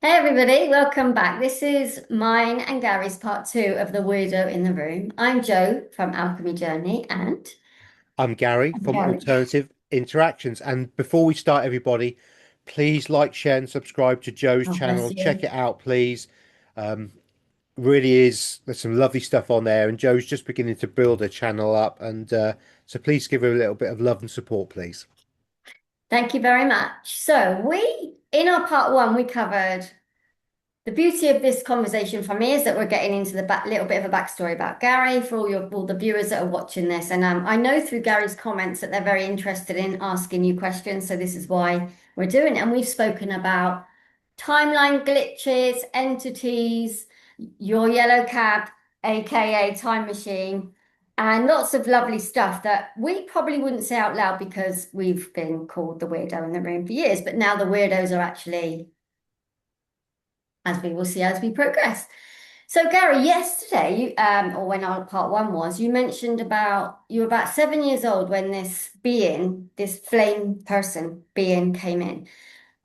Hey everybody, welcome back. This is mine and Gary's part two of the Weirdo in the Room. I'm Joe from Alchemy Journey and I'm Gary I'm from Gary. Alternative Interactions. And before we start, everybody, please like, share, and subscribe to Joe's Oh, bless channel. Check you. it out, please. Um, Really is, there's some lovely stuff on there, and Joe's just beginning to build her channel up. And so please give her a little bit of love and support, please. Thank you very much. In our part one, we covered the beauty of this conversation for me is that we're getting into the back, little bit of a backstory about Gary for all the viewers that are watching this. And I know through Gary's comments that they're very interested in asking you questions. So this is why we're doing it. And we've spoken about timeline glitches, entities, your yellow cab, aka time machine, and lots of lovely stuff that we probably wouldn't say out loud because we've been called the weirdo in the room for years. But now the weirdos are actually, as we will see as we progress. So, Gary, yesterday, or when our part one was, you mentioned about you were about 7 years old when this being, this flame person being came in.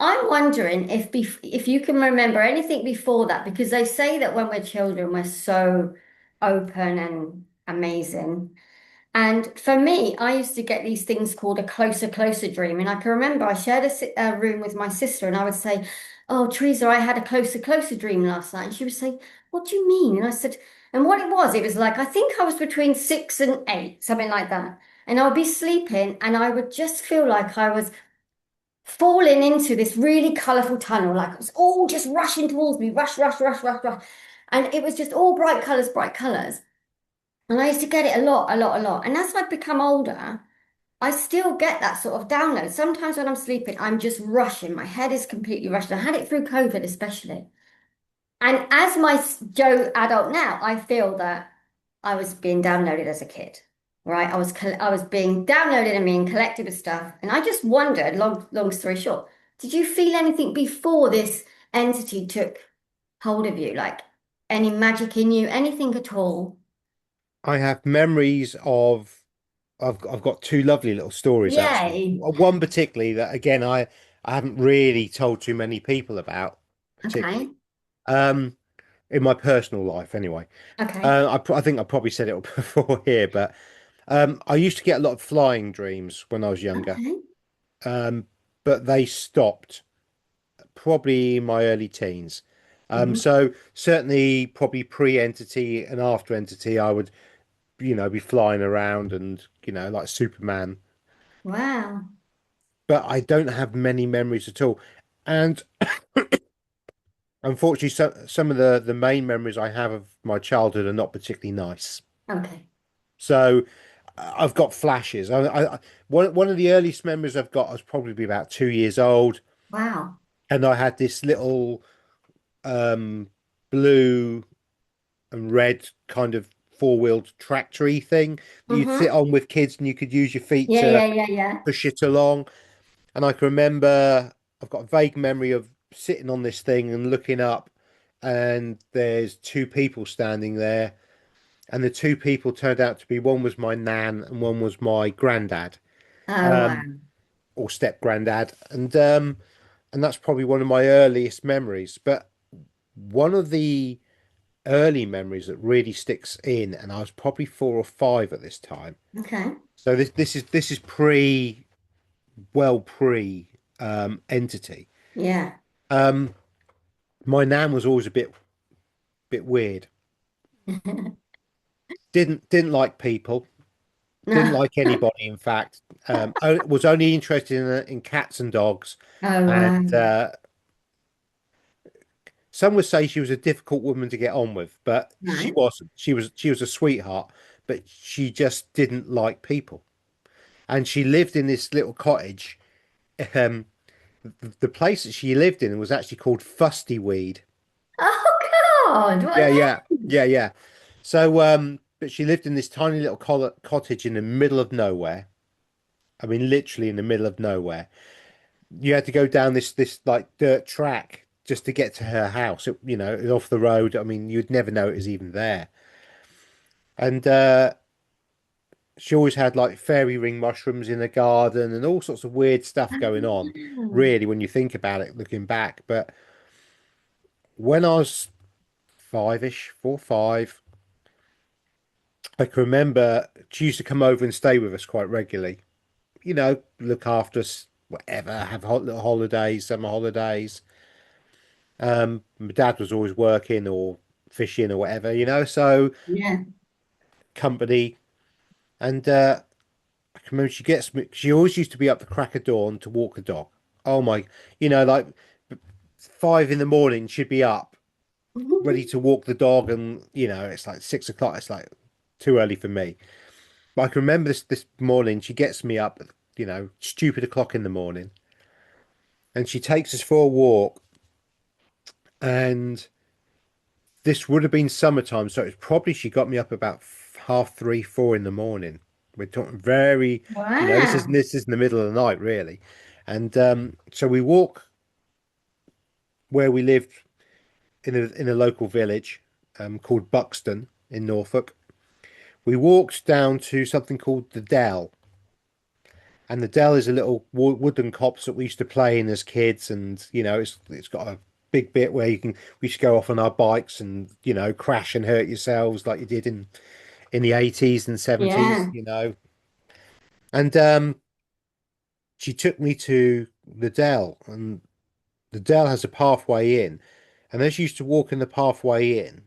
I'm wondering if you can remember anything before that, because they say that when we're children, we're so open and amazing. And for me, I used to get these things called a closer, closer dream. And I can remember I shared a room with my sister, and I would say, "Oh, Teresa, I had a closer, closer dream last night." And she would say, "What do you mean?" And I said, and what it was like, I think I was between 6 and 8, something like that. And I would be sleeping, and I would just feel like I was falling into this really colourful tunnel, like it was all just rushing towards me, rush, rush, rush, rush, rush. And it was just all bright colours, bright colours. And I used to get it a lot, a lot, a lot. And as I've become older, I still get that sort of download. Sometimes when I'm sleeping, I'm just rushing. My head is completely rushed. I had it through COVID, especially. And as my Joe adult now, I feel that I was being downloaded as a kid, right? I was being downloaded and being collected with stuff. And I just wondered, long story short, did you feel anything before this entity took hold of you? Like any magic in you, anything at all? I have memories of, I've got two lovely little stories actually. Yay. One particularly that, again, I haven't really told too many people about, particularly. Okay. Um, in my personal life anyway. Okay. I think I probably said it before here, but I used to get a lot of flying dreams when I was younger, Okay. um, but they stopped probably in my early teens. Mhm. So certainly probably pre-entity and after entity, I would, be flying around and, like Superman, Wow. but I don't have many memories at all. And unfortunately, some of the main memories I have of my childhood are not particularly nice. Okay. So I've got flashes. One of the earliest memories I've got, I was probably about 2 years old, Wow. and I had this little um, blue and red kind of four-wheeled tractory thing that you'd sit Mm-hmm. on with kids, and you could use your feet Yeah, to yeah, yeah, yeah. push it along. And I can remember, I've got a vague memory of sitting on this thing and looking up, and there's two people standing there, and the two people turned out to be, one was my nan and one was my granddad. Oh, wow. um, or step granddad, and that's probably one of my earliest memories. But one of the early memories that really sticks in, and I was probably 4 or 5 at this time. Okay. So this is pre, well pre entity. Yeah. Um, my nan was always a bit weird. Didn't like people. Didn't No. like anybody. In fact, was only interested in cats and dogs, Oh, wow. and some would say she was a difficult woman to get on with, but she Right. wasn't. She was a sweetheart, but she just didn't like people. And she lived in this little cottage. Um, the place that she lived in was actually called Fusty Weed. Oh, God. What Yeah, a yeah, name. yeah, yeah. So, but she lived in this tiny little cottage in the middle of nowhere. I mean, literally in the middle of nowhere. You had to go down this like dirt track just to get to her house. It was off the road. I mean, you'd never know it was even there. And she always had like fairy ring mushrooms in the garden and all sorts of weird stuff going on, Oh, really, when you think about it, looking back. But when I was five-ish, 4, 5, I can remember she used to come over and stay with us quite regularly. Look after us, whatever, have little holidays, summer holidays. My dad was always working or fishing or whatever, so Yeah. company. And I can remember she always used to be up the crack of dawn to walk the dog. Oh my, like 5 in the morning, she'd be up ready to walk the dog, and it's like 6 o'clock. It's like too early for me. But I can remember this morning, she gets me up, stupid o'clock in the morning, and she takes us for a walk. And this would have been summertime, so it's probably she got me up about half 3, 4 in the morning. We're talking very, this is Wow. this is in the middle of the night, really. And so we walk where we lived in a local village called Buxton in Norfolk. We walked down to something called the Dell, and the Dell is a little wooden copse that we used to play in as kids, and it's got a big bit where we used to go off on our bikes and crash and hurt yourselves like you did in the 80s and 70s, Yeah. and she took me to the Dell, and the Dell has a pathway in, and as you used to walk in the pathway in,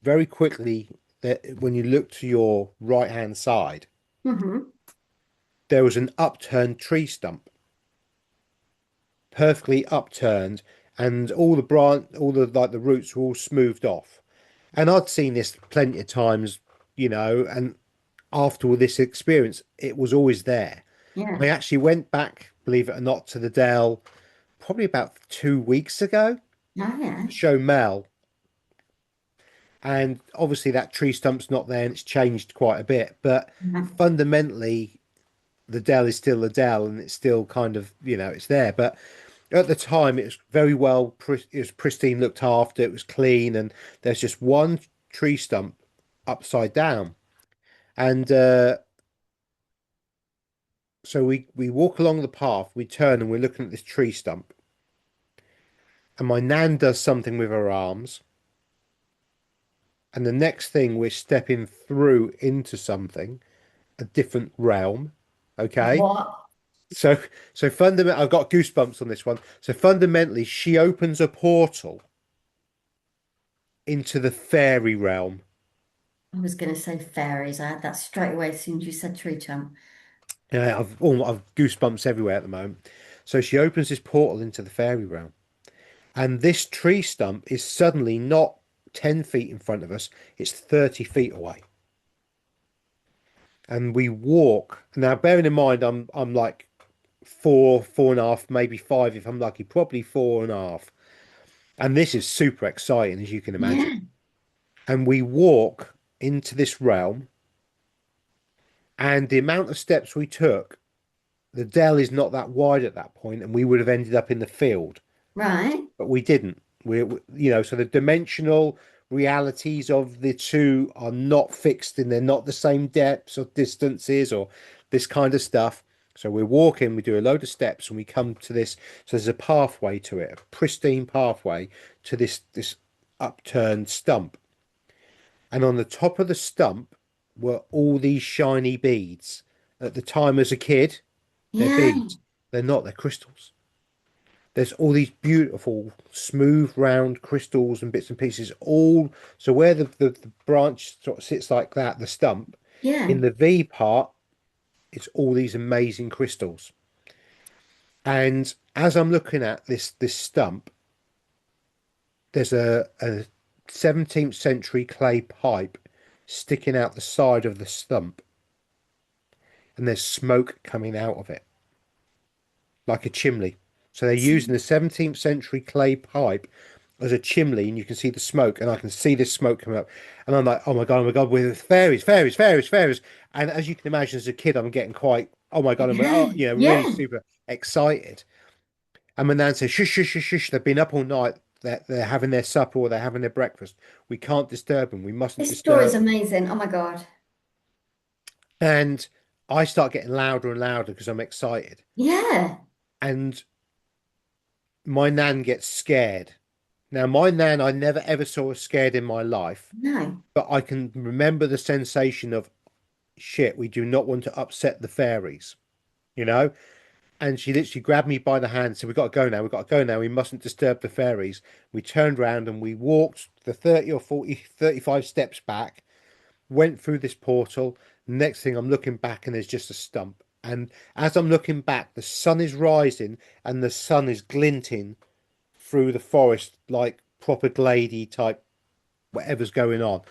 very quickly, that when you look to your right hand side, Hmm. there was an upturned tree stump, perfectly upturned, and all the like the roots were all smoothed off. And I'd seen this plenty of times, and after all this experience, it was always there. Yeah. I actually went back, believe it or not, to the Dell probably about 2 weeks ago Oh, yeah. to show Mel. And obviously that tree stump's not there and it's changed quite a bit. But Yeah. fundamentally, the Dell is still the Dell and it's still kind of, it's there. But at the time, it was very well, it was pristine, looked after, it was clean. And there's just one tree stump upside down. And so we walk along the path, we turn and we're looking at this tree stump. And my nan does something with her arms. And the next thing we're stepping through into something, a different realm. Okay. What? So so fundamentally I've got goosebumps on this one. So fundamentally she opens a portal into the fairy realm. I was going to say fairies. I had that straight away as soon as you said tree chump. Yeah, I've goosebumps everywhere at the moment. So she opens this portal into the fairy realm. And this tree stump is suddenly not 10 feet in front of us, it's 30 feet away. And we walk. Now, bearing in mind, I'm like 4, 4.5, maybe 5 if I'm lucky, probably 4.5. And this is super exciting, as you can imagine. Yeah. And we walk into this realm, and the amount of steps we took, the dell is not that wide at that point, and we would have ended up in the field, Right. but we didn't. So the dimensional realities of the two are not fixed, and they're not the same depths or distances or this kind of stuff. So we're walking, we do a load of steps, and we come to this. So there's a pathway to it, a pristine pathway to this upturned stump. And on the top of the stump were all these shiny beads. At the time, as a kid, they're Yeah. beads. They're not, they're crystals. There's all these beautiful, smooth, round crystals and bits and pieces, all. So where the branch sort of sits like that, the stump, Yeah. in the V part, it's all these amazing crystals. And as I'm looking at this stump, there's a 17th century clay pipe sticking out the side of the stump, and there's smoke coming out of it like a chimney. So they're using the 17th century clay pipe as a chimney, and you can see the smoke, and I can see this smoke coming up, and I'm like, oh my god, with fairies, fairies, fairies, fairies. And as you can imagine, as a kid, I'm getting quite, oh my god, Yeah. really Yeah. super excited. And my nan says, shush, shush, shush, shush. They've been up all night. They're having their supper or they're having their breakfast. We can't disturb them. We mustn't This story is disturb them. amazing. Oh my God. And I start getting louder and louder because I'm excited. Yeah. And my nan gets scared. Now, my nan, I never ever saw her scared in my life, No. but I can remember the sensation of shit, we do not want to upset the fairies, you know? And she literally grabbed me by the hand and said, we've got to go now, we've got to go now, we mustn't disturb the fairies. We turned round and we walked the 30 or 40, 35 steps back, went through this portal. Next thing I'm looking back and there's just a stump. And as I'm looking back, the sun is rising and the sun is glinting through the forest like proper glady type whatever's going on.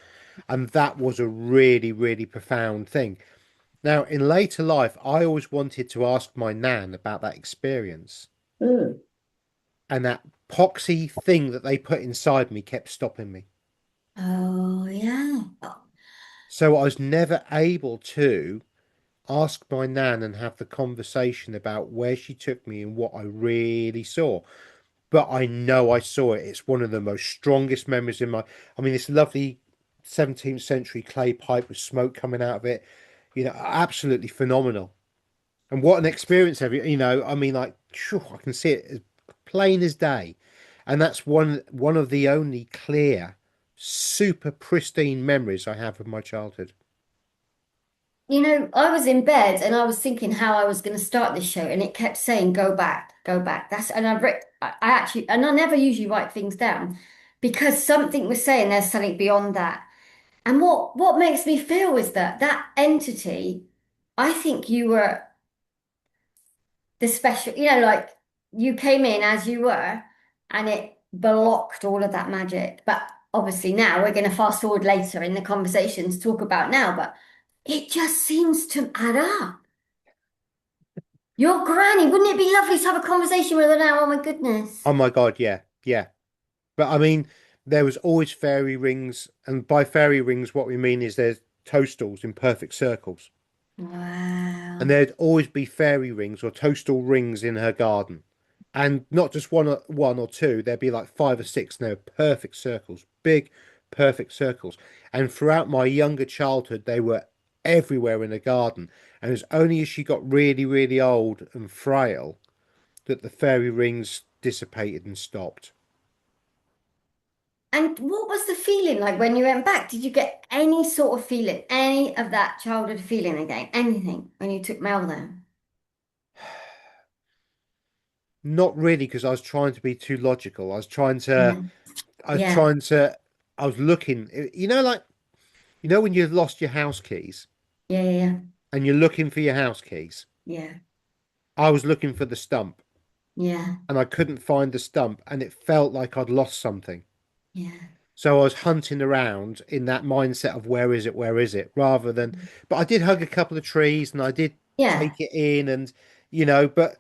And that was a really, really profound thing. Now, in later life, I always wanted to ask my nan about that experience. Mm. And that poxy thing that they put inside me kept stopping me. Oh, yeah. Oh, So I was never able to ask my nan and have the conversation about where she took me and what I really saw. But I know I saw it. It's one of the most strongest memories in my. I mean, this lovely 17th century clay pipe with smoke coming out of it, absolutely phenomenal. And what an experience have you, I mean, like, phew, I can see it as plain as day. And that's one of the only clear, super pristine memories I have of my childhood. I was in bed and I was thinking how I was going to start this show, and it kept saying, go back, go back. And I actually, and I never usually write things down because something was saying there's something beyond that. And what makes me feel is that that entity, I think you were the special, like you came in as you were and it blocked all of that magic. But obviously now we're going to fast forward later in the conversations, talk about now, but it just seems to add up. Your granny, wouldn't it be lovely to have a conversation with her now? Oh my goodness. Oh my God, yeah, yeah. But I mean, there was always fairy rings, and by fairy rings, what we mean is there's toadstools in perfect circles. And Wow. there'd always be fairy rings or toadstool rings in her garden. And not just one or two, there'd be like five or six, and they were perfect circles, big, perfect circles. And throughout my younger childhood, they were everywhere in the garden. And it was only as she got really, really old and frail that the fairy rings dissipated and stopped. And what was the feeling like when you went back? Did you get any sort of feeling, any of that childhood feeling again? Anything when you took Mel there? Not really, because I was trying to be too logical. Yeah. I was Yeah. trying to, I was looking, like, when you've lost your house keys Yeah. Yeah. and you're looking for your house keys. Yeah. I was looking for the stump Yeah. and I couldn't find the stump and it felt like I'd lost something. Yeah. So I was hunting around in that mindset of where is it, rather than, but I did hug a couple of trees and I did Yeah. take it in and, but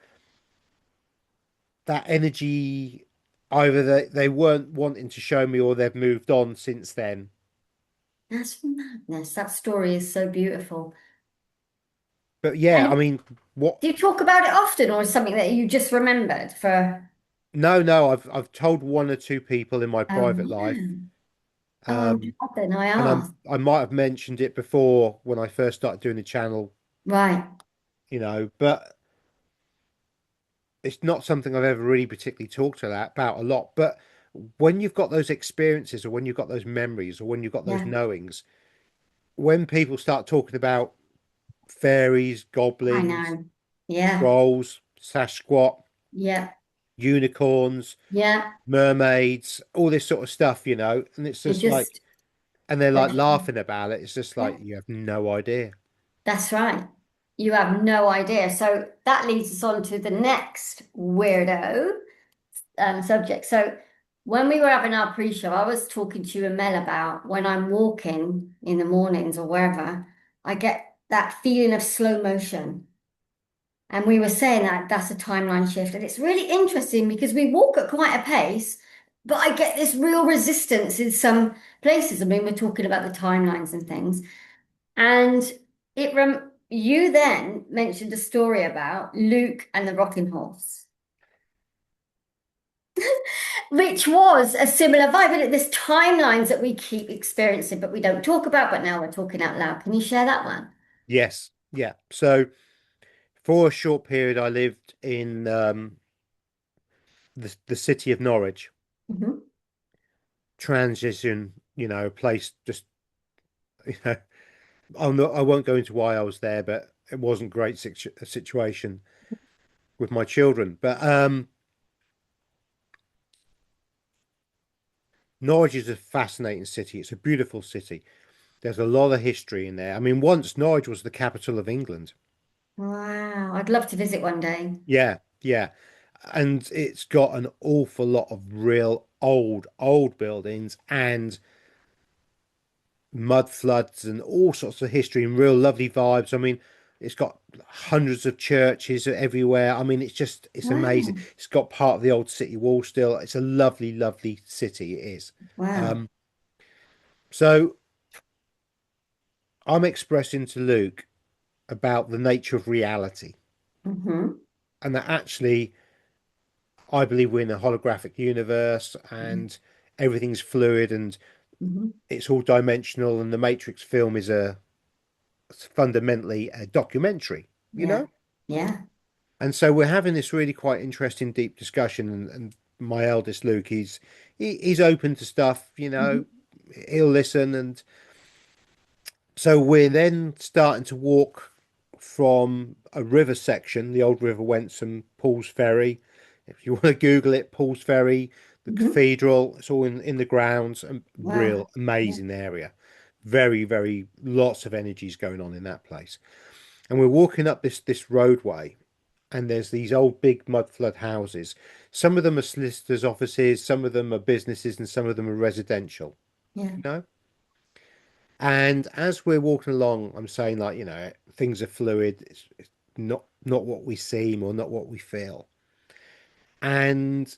that energy, either they weren't wanting to show me or they've moved on since then. That's madness. That story is so beautiful. But yeah, I And mean, what? do you talk about it often, or is it something that you just remembered for? No, no, I've told one or two people in my Oh, private life, wow. Oh, I'm um, glad then I and asked. I might have mentioned it before when I first started doing the channel, Right. but it's not something I've ever really particularly talked about a lot. But when you've got those experiences, or when you've got those memories, or when you've got those Yeah. knowings, when people start talking about fairies, I goblins, know. Yeah. trolls, Sasquatch, Yeah. unicorns, Yeah. mermaids, all this sort of stuff, and it's It just like, just, and they're like that's, laughing about it. It's just yeah, like you have no idea. that's right. You have no idea. So that leads us on to the next weirdo subject. So when we were having our pre-show, I was talking to you and Mel about when I'm walking in the mornings or wherever, I get that feeling of slow motion. And we were saying that that's a timeline shift. And it's really interesting because we walk at quite a pace, but I get this real resistance in some places. I mean, we're talking about the timelines and things. And you then mentioned a story about Luke and the rocking horse, which was a similar vibe. But there's timelines that we keep experiencing, but we don't talk about, but now we're talking out loud. Can you share that one? Yes, yeah. So for a short period, I lived in the city of Norwich, Hmm. transition, place just, you know, I won't go into why I was there, but it wasn't a great situation with my children. But Norwich is a fascinating city. It's a beautiful city. There's a lot of history in there. I mean, once Norwich was the capital of England. Wow. I'd love to visit one day. Yeah, yeah. And it's got an awful lot of real old buildings and mud floods and all sorts of history and real lovely vibes. I mean, it's got hundreds of churches everywhere. I mean, it's amazing. Wow. It's got part of the old city wall still. It's a lovely, lovely city. It is. Wow. Um, so I'm expressing to Luke about the nature of reality Mm-hmm. and that actually I believe we're in a holographic universe and everything's fluid and Mm-hmm. it's all dimensional and the Matrix film is a fundamentally a documentary, you Yeah. know? Yeah. And so we're having this really quite interesting, deep discussion. And my eldest Luke, he's open to stuff, Mm-hmm. he'll listen. And so we're then starting to walk from a river section, the old River Wensum, Paul's Ferry. If you want to Google it, Paul's Ferry, the Mm-hmm. cathedral, it's all in the grounds, and Wow. real Yeah. amazing area. Very, very lots of energies going on in that place. And we're walking up this roadway, and there's these old big mud flood houses. Some of them are solicitors' offices, some of them are businesses, and some of them are residential, Yeah. you know? And as we're walking along, I'm saying like, things are fluid. It's not what we seem or not what we feel. And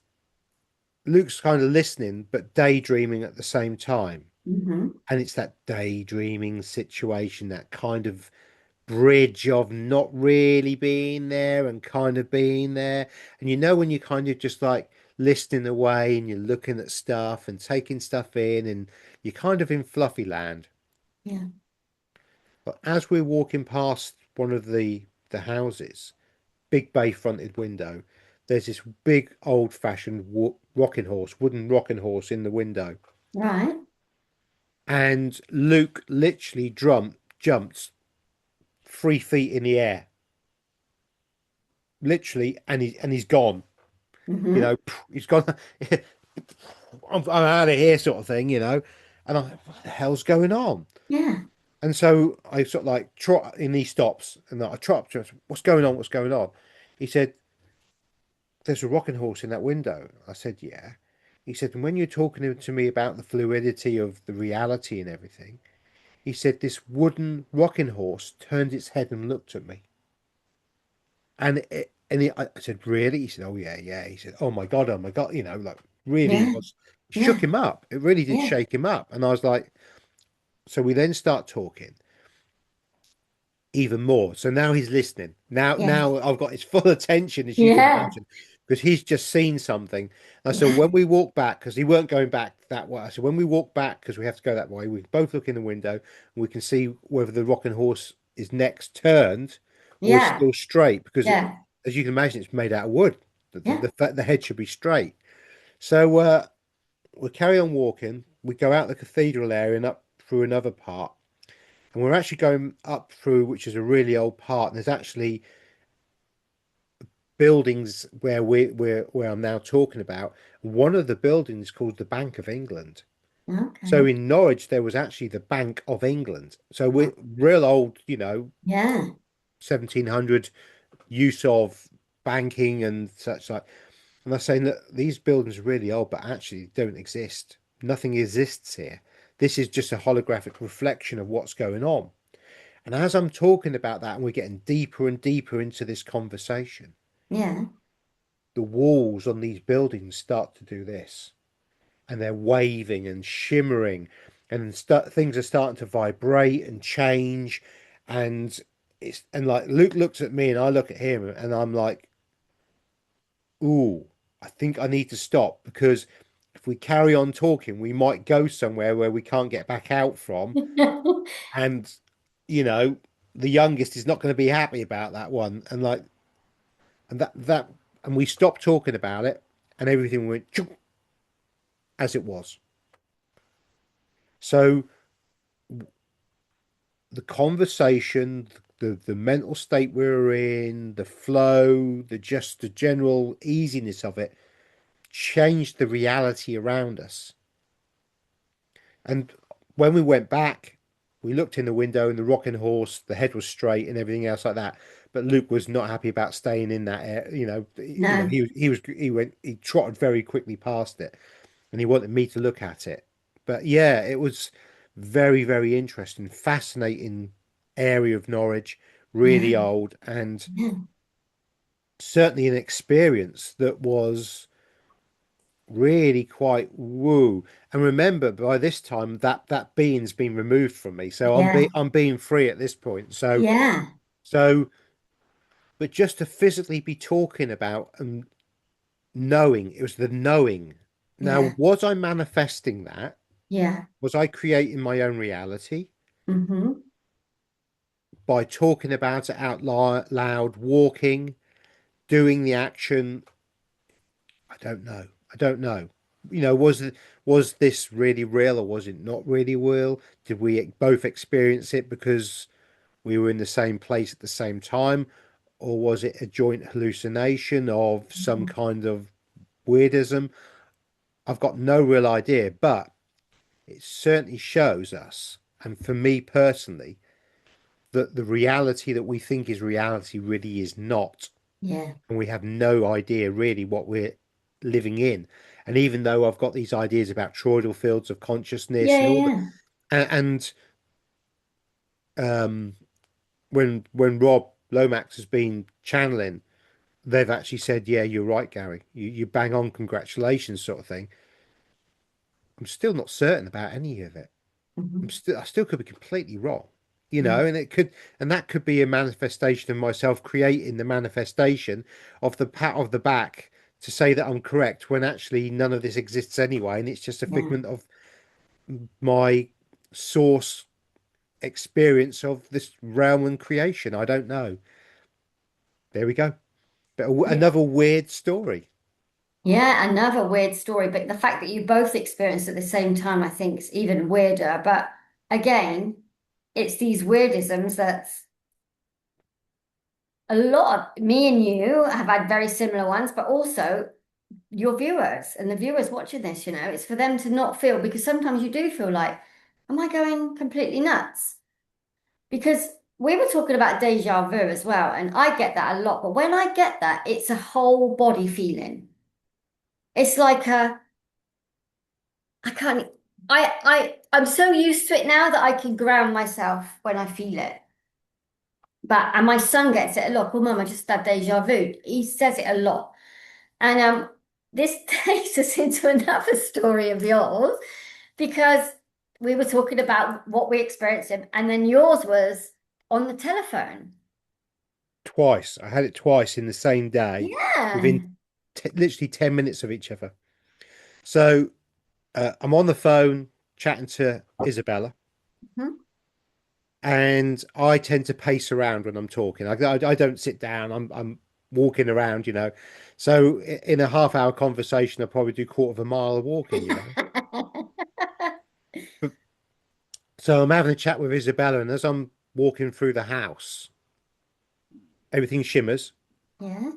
Luke's kind of listening, but daydreaming at the same time. Mm-hmm. And it's that daydreaming situation, that kind of bridge of not really being there and kind of being there. And when you kind of just like listening away and you're looking at stuff and taking stuff in and you're kind of in fluffy land. Yeah. But as we're walking past one of the houses, big bay fronted window, there's this big old fashioned rocking horse, wooden rocking horse in the window. Right. And Luke literally jumped 3 feet in the air, literally, and he's gone. Mm-hmm. He's gone. I'm out of here, sort of thing, And I'm like, what the hell's going on? Yeah. And so I sort of like trot, and he stops, and I trot up to him. What's going on? What's going on? He said, "There's a rocking horse in that window." I said, "Yeah." He said, "And when you're talking to me about the fluidity of the reality and everything," he said, "this wooden rocking horse turned its head and looked at me." I said, "Really?" He said, "Oh yeah, yeah." He said, "Oh my God, oh my God," like really Yeah. was shook Yeah. him up. It really did Yeah. shake him up. And I was like, so we then start talking even more. So now he's listening. Yeah. Now I've got his full attention, as you can Yeah. imagine, because he's just seen something. And so when we walk back, because he weren't going back that way, so when we walk back, because we have to go that way, we both look in the window and we can see whether the rocking horse is next turned or is Yeah. still straight, because Yeah. as you can imagine, it's made out of wood. Yeah. The head should be straight. So we carry on walking. We go out the cathedral area and up through another part. And we're actually going up through, which is a really old part. And there's actually buildings where I'm now talking about. One of the buildings is called the Bank of England. So Okay. in Norwich, there was actually the Bank of England. So we're real old, Yeah. 1700 use of banking and such like. And they're saying that these buildings are really old, but actually don't exist. Nothing exists here. This is just a holographic reflection of what's going on. And as I'm talking about that, and we're getting deeper and deeper into this conversation, Yeah. the walls on these buildings start to do this, and they're waving and shimmering, and things are starting to vibrate and change. And like Luke looks at me, and I look at him, and I'm like, ooh, I think I need to stop because if we carry on talking, we might go somewhere where we can't get back out from. And, you know, the youngest is not going to be happy about that one. And like, and we stopped talking about it and everything went as it was. So the conversation, the mental state we were in, the flow, the general easiness of it changed the reality around us. And when we went back, we looked in the window and the rocking horse, the head was straight and everything else like that. But Luke was not happy about staying in that air. No. He trotted very quickly past it, and he wanted me to look at it. But yeah, it was very, very interesting, fascinating area of Norwich, Yeah. really old, and Yeah. certainly an experience that was really quite woo. And remember, by this time that being's been removed from me, so Yeah. I'm being free at this point. Yeah. So, but just to physically be talking about and knowing, it was the knowing. Now, Yeah. was I manifesting that? Yeah. Was I creating my own reality Mm-hmm. by talking about it out loud, walking, doing the action? I don't know. I don't know. Was this really real or was it not really real? Did we both experience it because we were in the same place at the same time, or was it a joint hallucination of some kind of weirdism? I've got no real idea, but it certainly shows us, and for me personally, that the reality that we think is reality really is not. Yeah. And we have no idea really what we're living in. And even though I've got these ideas about toroidal fields of consciousness Yeah. and all the, Yeah. and um, when Rob Lomax has been channeling, they've actually said, "Yeah, you're right, Gary. You bang on, congratulations," sort of thing. I'm still not certain about any of it. Mm-hmm. I still could be completely wrong, Yeah. and that could be a manifestation of myself creating the manifestation of the pat of the back to say that I'm correct when actually none of this exists anyway, and it's just a Yeah. figment of my source experience of this realm and creation. I don't know. There we go. But Yeah. another weird story. Yeah, another weird story, but the fact that you both experienced at the same time, I think, is even weirder. But again, it's these weirdisms that a lot of me and you have had very similar ones, but also your viewers and the viewers watching this, it's for them to not feel, because sometimes you do feel like, am I going completely nuts? Because we were talking about deja vu as well, and I get that a lot, but when I get that, it's a whole body feeling. It's like I can't, I'm so used to it now that I can ground myself when I feel it. And my son gets it a lot. Oh, mum, I just had deja vu. He says it a lot. And this takes us into another story of yours because we were talking about what we experienced, and then yours was on the telephone. Twice. I had it twice in the same day Yeah. within literally 10 minutes of each other. So I'm on the phone chatting to Isabella, Mhm. and I tend to pace around when I'm talking. I don't sit down. I'm walking around. So in a half-hour conversation, I probably do quarter of a mile of walking. But, so I'm having a chat with Isabella, and as I'm walking through the house, everything shimmers. Yeah.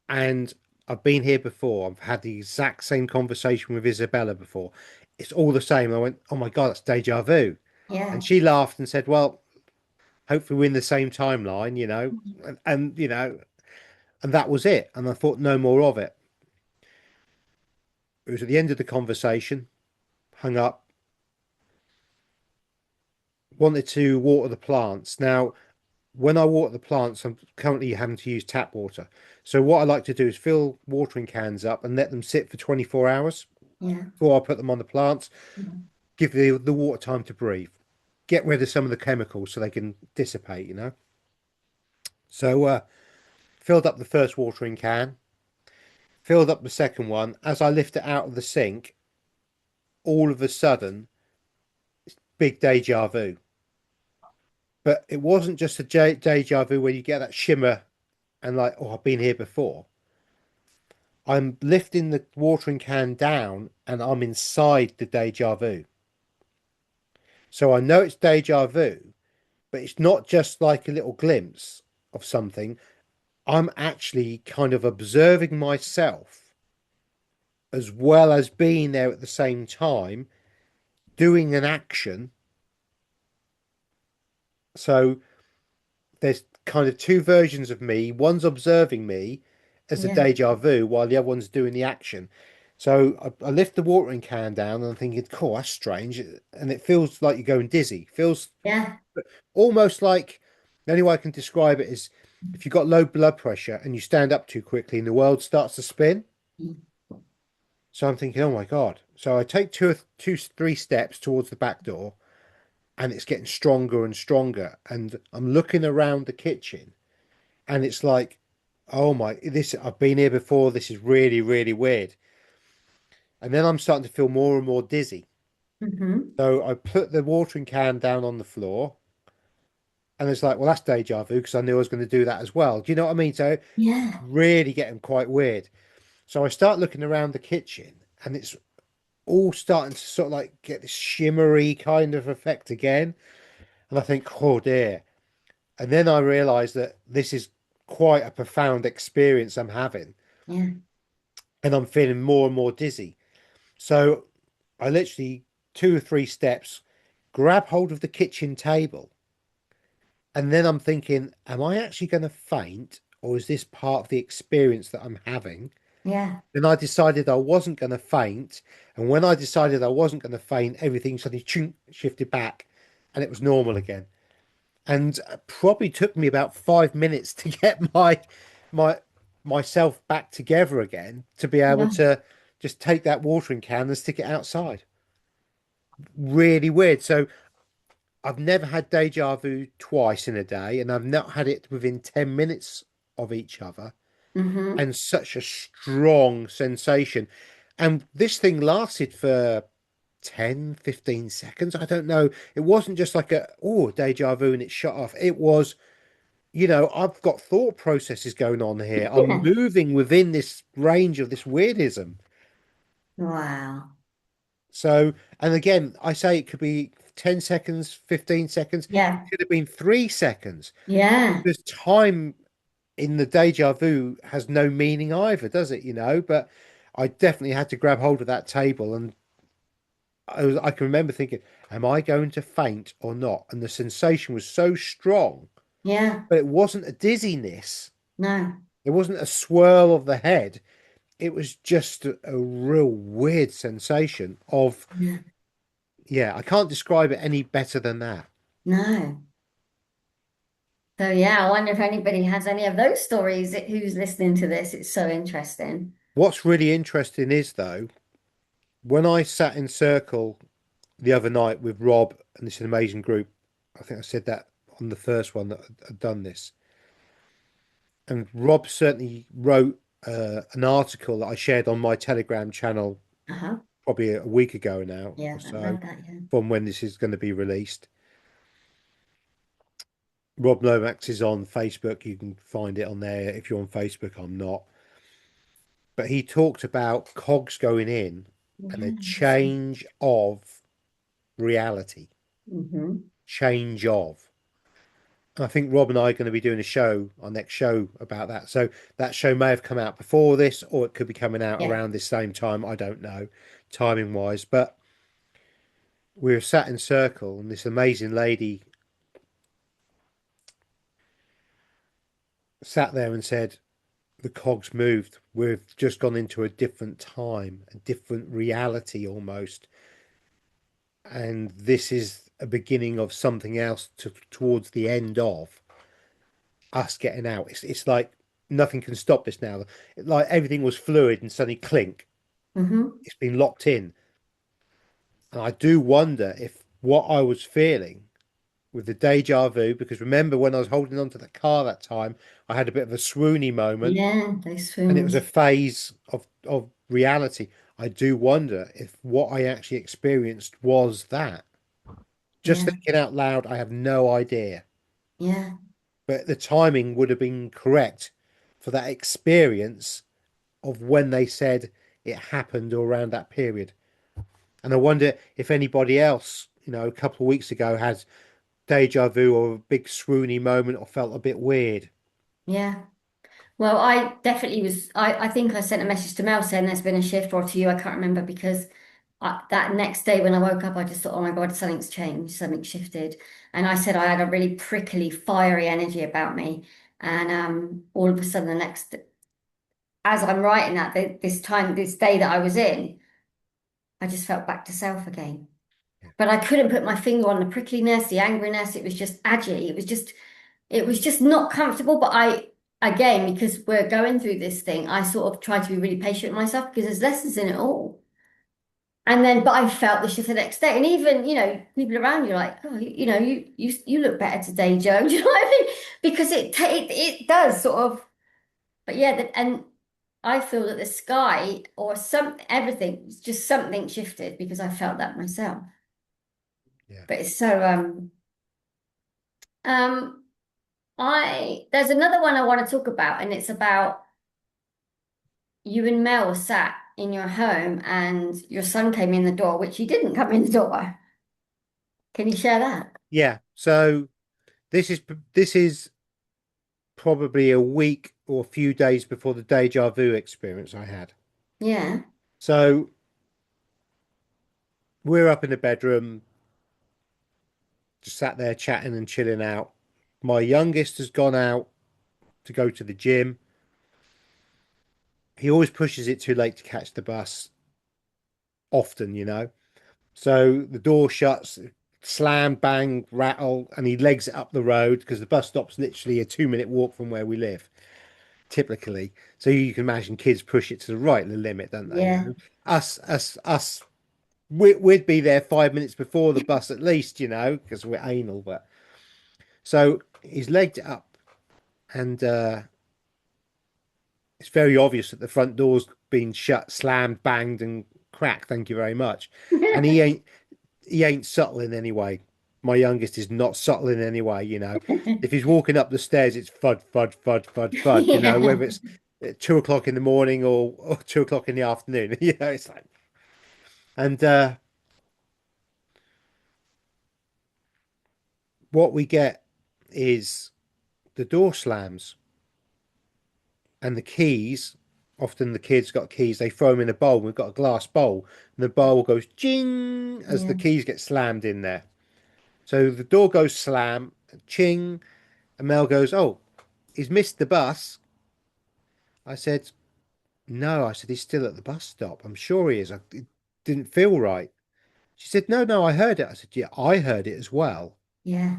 And I've been here before. I've had the exact same conversation with Isabella before. It's all the same. I went, "Oh my God, that's deja vu." And Yeah. she laughed and said, "Well, hopefully we're in the same timeline. And that was it. And I thought no more of it. It was at the end of the conversation, hung up, wanted to water the plants. Now, when I water the plants, I'm currently having to use tap water. So what I like to do is fill watering cans up and let them sit for 24 hours Yeah. before I put them on the plants. Yeah. Give the water time to breathe, get rid of some of the chemicals so they can dissipate. So filled up the first watering can, filled up the second one. As I lift it out of the sink, all of a sudden, big deja vu. But it wasn't just a deja vu where you get that shimmer and like, oh, I've been here before. I'm lifting the watering can down and I'm inside the deja vu. So I know it's deja vu, but it's not just like a little glimpse of something. I'm actually kind of observing myself as well as being there at the same time, doing an action. So there's kind of two versions of me. One's observing me as a Yeah. deja vu while the other one's doing the action. So I lift the watering can down and I'm thinking, cool, that's strange. And it feels like you're going dizzy. Feels Yeah. almost like the only way I can describe it is if you've got low blood pressure and you stand up too quickly and the world starts to spin. So I'm thinking, oh my God. So I take three steps towards the back door and it's getting stronger and stronger. And I'm looking around the kitchen and it's like, oh my, this, I've been here before. This is really, really weird. And then I'm starting to feel more and more dizzy. Hmm. So I put the watering can down on the floor and it's like, well, that's deja vu because I knew I was going to do that as well. Do you know what I mean? So Yeah. really getting quite weird. So I start looking around the kitchen and it's all starting to sort of like get this shimmery kind of effect again. And I think, oh dear. And then I realize that this is quite a profound experience I'm having. Yeah. And I'm feeling more and more dizzy. So I literally, two or three steps, grab hold of the kitchen table. And then I'm thinking, am I actually going to faint? Or is this part of the experience that I'm having? Yeah. Then I decided I wasn't going to faint. And when I decided I wasn't going to faint, everything suddenly shifted back and it was normal again. And it probably took me about 5 minutes to get my myself back together again to be able Yeah. to just take that watering can and stick it outside. Really weird. So I've never had deja vu twice in a day, and I've not had it within 10 minutes of each other, Hmm. and such a strong sensation. And this thing lasted for 10, 15 seconds. I don't know. It wasn't just like a, oh, deja vu and it shut off. It was, I've got thought processes going on here. I'm Yeah. moving within this range of this weirdism. Wow. So, and again, I say it could be 10 seconds, 15 seconds. Yeah. It could have been 3 seconds Yeah. because time in the deja vu has no meaning either, does it? But I definitely had to grab hold of that table and I can remember thinking, am I going to faint or not? And the sensation was so strong, Yeah. but it wasn't a dizziness. No. It wasn't a swirl of the head. It was just a real weird sensation of, Yeah. yeah, I can't describe it any better than that. No. So yeah, I wonder if anybody has any of those stories who's listening to this. It's so interesting. What's really interesting is, though, when I sat in circle the other night with Rob and this amazing group, I think I said that on the first one that I'd done this, and Rob certainly wrote an article that I shared on my Telegram channel Uh-huh. probably a week ago now or Yeah, I so, read that, yeah. from when this is going to be released. Rob Lomax is on Facebook. You can find it on there if you're on Facebook. I'm not. But he talked about cogs going in and a Yeah. change of reality, Mm-hmm. change of. And I think Rob and I are going to be doing a show, our next show about that. So that show may have come out before this, or it could be coming out Yeah. around this same time. I don't know, timing wise. But we were sat in circle, and this amazing lady sat there and said, the cogs moved. We've just gone into a different time, a different reality almost. And this is a beginning of something else towards the end of us getting out. It's like nothing can stop this now. Like everything was fluid and suddenly clink. Mm-hmm. It's been locked in. And I do wonder if what I was feeling with the deja vu, because remember when I was holding on to the car that time, I had a bit of a swoony moment Yeah, those and it was a spoons. phase of reality. I do wonder if what I actually experienced was that. Just Yeah. thinking out loud, I have no idea. Yeah. But the timing would have been correct for that experience of when they said it happened or around that period. And I wonder if anybody else, a couple of weeks ago had deja vu or a big swoony moment or felt a bit weird. Yeah. Well, I definitely was. I think I sent a message to Mel saying there's been a shift, or to you, I can't remember, because that next day when I woke up, I just thought, oh my God, something's changed, something shifted. And I said I had a really prickly, fiery energy about me. And all of a sudden, as I'm writing that, this day that I was in, I just felt back to self again. But I couldn't put my finger on the prickliness, the angriness. It was just aggy. It was just not comfortable. But again, because we're going through this thing, I sort of try to be really patient with myself because there's lessons in it all. And then, but I felt the shift the next day, and even people around you are like, oh, you look better today, Joe. Do you know what I mean? Because it does sort of. But yeah, and I feel that the sky or everything, just something shifted because I felt that myself. Yeah. But it's so um I there's another one I want to talk about, and it's about you and Mel sat in your home and your son came in the door, which he didn't come in the door. Can you share that? Yeah. So this is probably a week or a few days before the deja vu experience I had. Yeah. So we're up in the bedroom, just sat there chatting and chilling out. My youngest has gone out to go to the gym. He always pushes it too late to catch the bus, often. So the door shuts, slam, bang, rattle, and he legs it up the road because the bus stop's literally a 2-minute walk from where we live, typically. So you can imagine kids push it to the right, the limit, don't they? Yeah. Us, we'd be there 5 minutes before the bus at least, because we're anal. But so he's legged it up, and it's very obvious that the front door's been shut, slammed, banged, and cracked. Thank you very much. And he ain't subtle in any way. My youngest is not subtle in any way. If he's walking up the stairs, it's fud, fud, fud, fud, fud, Yeah. whether it's at 2 o'clock in the morning or 2 o'clock in the afternoon. It's like, and what we get is the door slams and the keys. Often the kids got keys, they throw them in a bowl. We've got a glass bowl, and the bowl goes jing as the Yeah. keys get slammed in there. So the door goes slam, ching, and Mel goes, "Oh, he's missed the bus." I said, "No." I said, "He's still at the bus stop. I'm sure he is. It didn't feel right." She said, "No, no, I heard it." I said, "Yeah, I heard it as well." Yeah.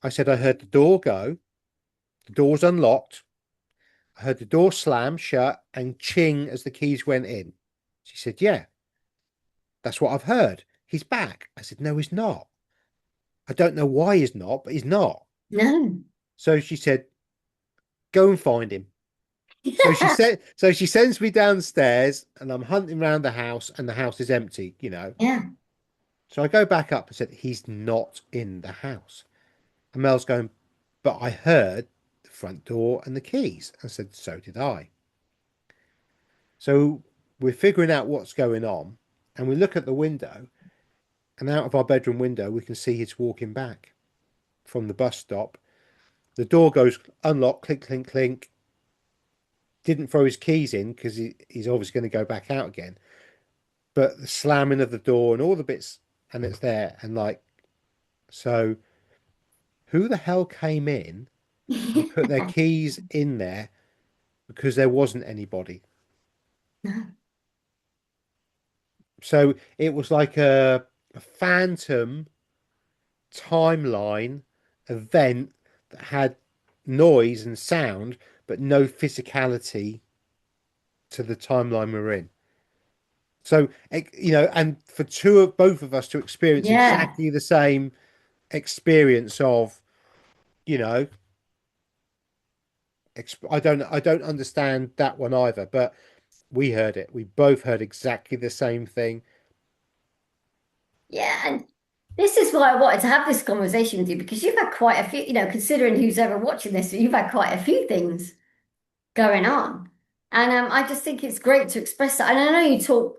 I said, "I heard the door go. The door's unlocked. I heard the door slam shut and ching as the keys went in." She said, "Yeah, that's what I've heard. He's back." I said, "No, he's not. I don't know why he's not, but he's not." No. So she said, "Go and find him." So she sends me downstairs and I'm hunting around the house and the house is empty. Yeah. So I go back up and said, "He's not in the house." And Mel's going, "But I heard the front door and the keys." I said, "So did I." So we're figuring out what's going on, and we look at the window, and out of our bedroom window we can see he's walking back from the bus stop. The door goes unlocked, clink, clink, clink. Didn't throw his keys in because he's obviously going to go back out again. But the slamming of the door and all the bits, and it's there. And like, so who the hell came in and put their keys in there because there wasn't anybody? No. So it was like a phantom timeline event that had noise and sound, but no physicality to the timeline we're in. So, and for both of us to experience Yeah. exactly the same experience of, you know, I don't understand that one either, but we heard it. We both heard exactly the same thing. Yeah. And this is why I wanted to have this conversation with you because you've had quite a few, considering who's ever watching this, you've had quite a few things going on. And I just think it's great to express that. And I know you talk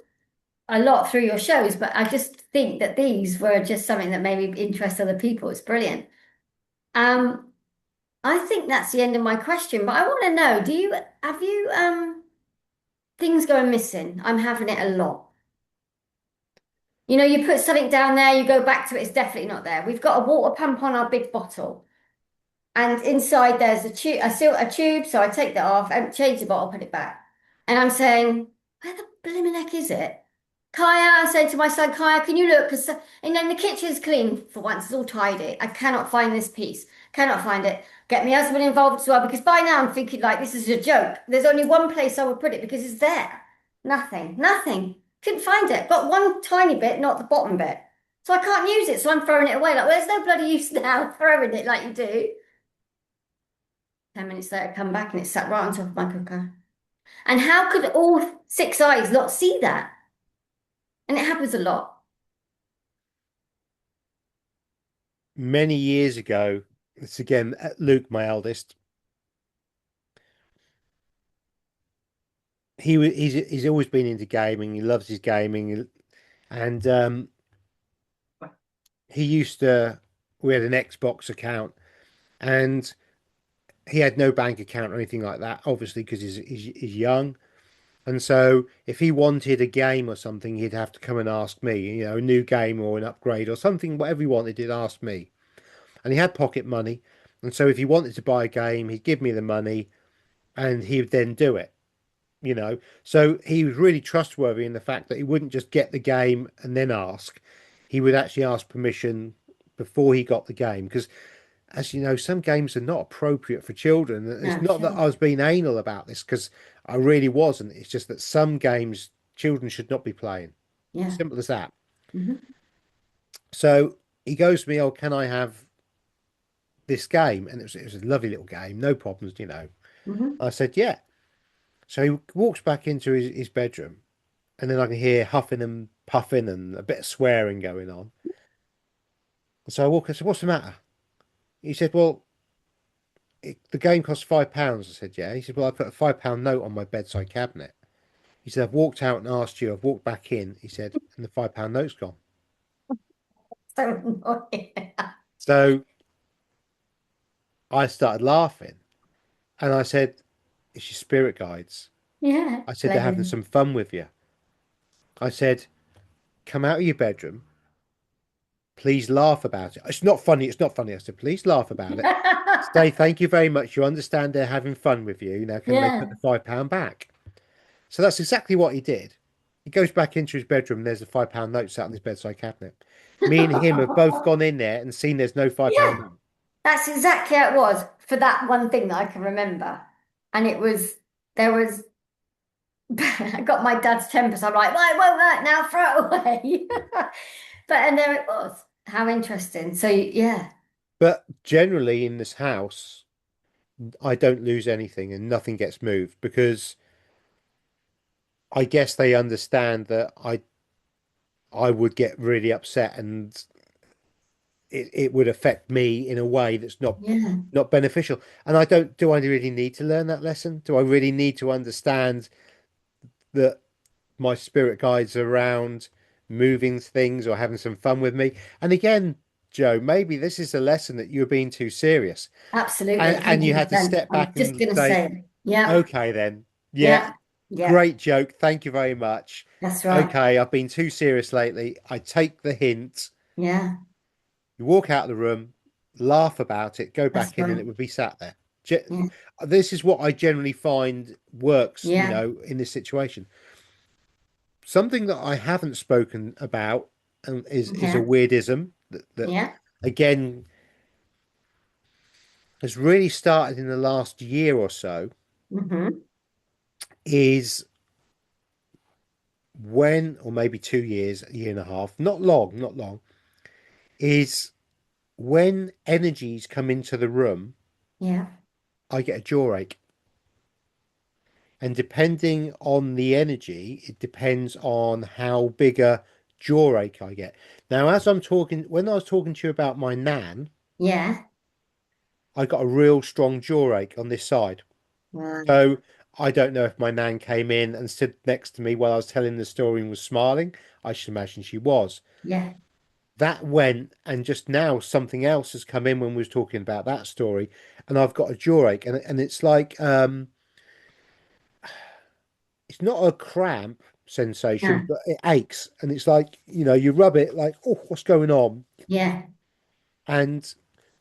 a lot through your shows, but I just think that these were just something that maybe interests other people. It's brilliant. Um, I think that's the end of my question, but I want to know, do you have you things going missing? I'm having it a lot. You know, you put something down there, you go back to it, it's definitely not there. We've got a water pump on our big bottle. And inside there's a tube, so I take that off and change the bottle, put it back. And I'm saying, where the blimmin' heck is it? Kaya, I say to my son, Kaya, can you look? Because and then the kitchen's clean for once, it's all tidy. I cannot find this piece. Cannot find it. Get my husband involved as well, because by now I'm thinking like this is a joke. There's only one place I would put it because it's there. Nothing. Nothing. Couldn't find it. Got one tiny bit, not the bottom bit. So I can't use it, so I'm throwing it away. Like, well, there's no bloody use now throwing it like you do. 10 minutes later, come back and it's sat right on top of my cooker. And how could all six eyes not see that? And it happens a lot. Many years ago, it's again Luke, my eldest. He's always been into gaming. He loves his gaming, and he used to. We had an Xbox account, and he had no bank account or anything like that, obviously, because he's young. And so if he wanted a game or something, he'd have to come and ask me, a new game or an upgrade or something, whatever he wanted, he'd ask me. And he had pocket money. And so if he wanted to buy a game, he'd give me the money and he would then do it. So he was really trustworthy in the fact that he wouldn't just get the game and then ask. He would actually ask permission before he got the game. Because as you know, some games are not appropriate for children. It's No, not that I sure. was being anal about this because I really wasn't. It's just that some games children should not be playing. Yeah. Simple as that. Hmm. So he goes to me, "Oh, can I have this game?" And it was a lovely little game, no problems. Hmm. I said, "Yeah." So he walks back into his bedroom, and then I can hear huffing and puffing and a bit of swearing going on. So I said, "What's the matter?" He said, "Well, the game costs £5." I said, "Yeah." He said, "Well, I put a £5 note on my bedside cabinet." He said, "I've walked out and asked you. I've walked back in." He said, "And the £5 note's gone." So annoying. So I started laughing and I said, "It's your spirit guides." Yeah, I said, "They're having playing. some fun with you." I said, "Come out of your bedroom. Please laugh about it." "It's not funny. It's not funny." I said, "Please laugh about it. Say thank you very much. You understand they're having fun with you. Now, can they put Yeah. the £5 back?" So that's exactly what he did. He goes back into his bedroom and there's a £5 note sat on his bedside cabinet. Me and him have both gone in there and seen there's no £5 Yeah, note. that's exactly how it was for that one thing that I can remember. And there was, I got my dad's temper, so I'm like, well, it won't work now, throw it away. And there it was. How interesting. So, yeah, But generally in this house, I don't lose anything and nothing gets moved because I guess they understand that I would get really upset and it would affect me in a way that's yeah, not beneficial. And do I really need to learn that lesson? Do I really need to understand that my spirit guides are around moving things or having some fun with me? And again, Joe, maybe this is a lesson that you're being too serious. absolutely. And you had to 100%. step I was back just and going to say, say it. Yeah, okay, then. Yeah, yeah, yeah. great joke. Thank you very much. That's right. Okay, I've been too serious lately. I take the hint. Yeah, You walk out of the room, laugh about it, go that's back in, and right. it would be sat there. Yeah, This is what I generally find works, yeah, in this situation. Something that I haven't spoken about is a yeah, weirdism that yeah. again has really started in the last year or so Hmm. is when, or maybe 2 years, a year and a half, not long, is when energies come into the room, Yeah. I get a jaw ache. And depending on the energy, it depends on how big a jaw ache I get. Now, when I was talking to you about my nan, Yeah. I got a real strong jaw ache on this side. Right. So I don't know if my nan came in and stood next to me while I was telling the story and was smiling. I should imagine she was. Yeah. That went, and just now something else has come in when we was talking about that story, and I've got a jaw ache, and it's like it's not a cramp sensation, Yeah. but it aches, and it's like you rub it like, oh, what's going on? Yeah. And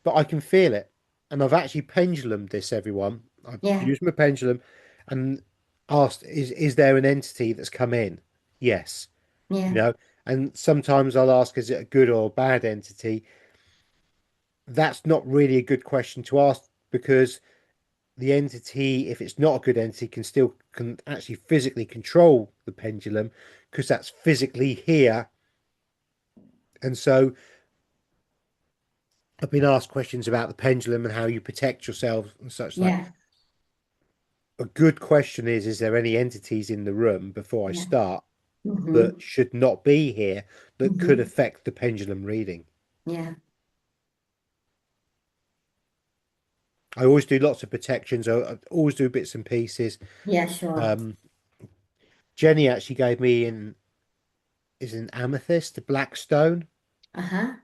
but I can feel it, and I've actually pendulumed this, everyone. I've Yeah. used my pendulum and asked, is there an entity that's come in? Yes, you Yeah. know, and sometimes I'll ask, is it a good or a bad entity? That's not really a good question to ask because the entity, if it's not a good entity, can actually physically control the pendulum because that's physically here. And so I've been asked questions about the pendulum and how you protect yourself and such like. Yeah. A good question is there any entities in the room before I Yeah. start that Mm-hmm. should not be here that could Mm-hmm. affect the pendulum reading? Yeah. I always do lots of protections. I always do bits and pieces. Yeah, sure. Um, Jenny actually gave me is an amethyst, a black stone, Uh-huh.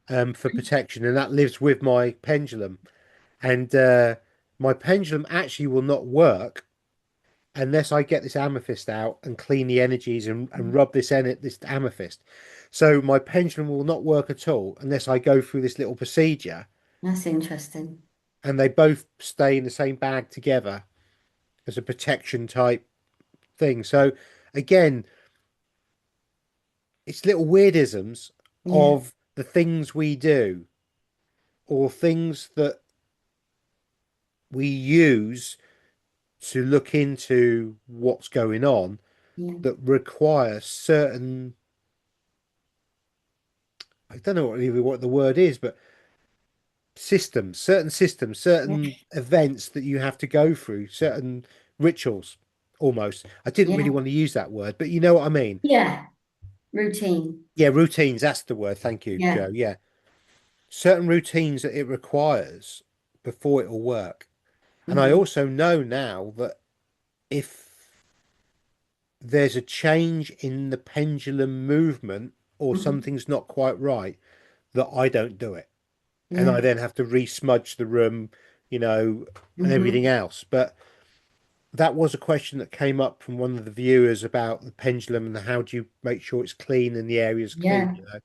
for protection, and that lives with my pendulum. And my pendulum actually will not work unless I get this amethyst out and clean the energies and rub this amethyst. So my pendulum will not work at all unless I go through this little procedure, That's interesting. and they both stay in the same bag together as a protection type thing. So again, it's little weirdisms Yeah. of the things we do or things that we use to look into what's going on Yeah. that require certain, I don't know really what the word is, but systems, Yeah. certain events that you have to go through, certain rituals almost. I didn't really Yeah. want to use that word, but you know what I mean. Yeah. Routine. Yeah, routines, that's the word. Thank you, Yeah. Joe. Yeah. Certain routines that it requires before it will work. And I Mm-hmm. also know now that if there's a change in the pendulum movement or Mm-hmm. something's not quite right, that I don't do it. And I Yeah. then have to re-smudge the room, you know, and everything Mm-hmm. else. But that was a question that came up from one of the viewers about the pendulum and how do you make sure it's clean and the area's clean, Yeah. you know.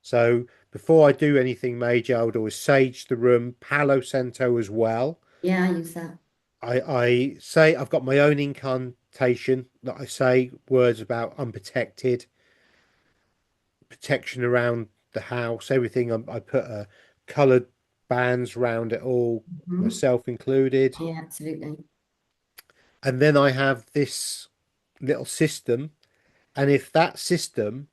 So before I do anything major, I would always sage the room, Palo Santo as well. Yeah, I use that. I say I've got my own incantation that I say words about unprotected, protection around the house, everything. I put coloured bands around it all, Mm-hmm. myself included. Yeah, absolutely. And then I have this little system. And if that system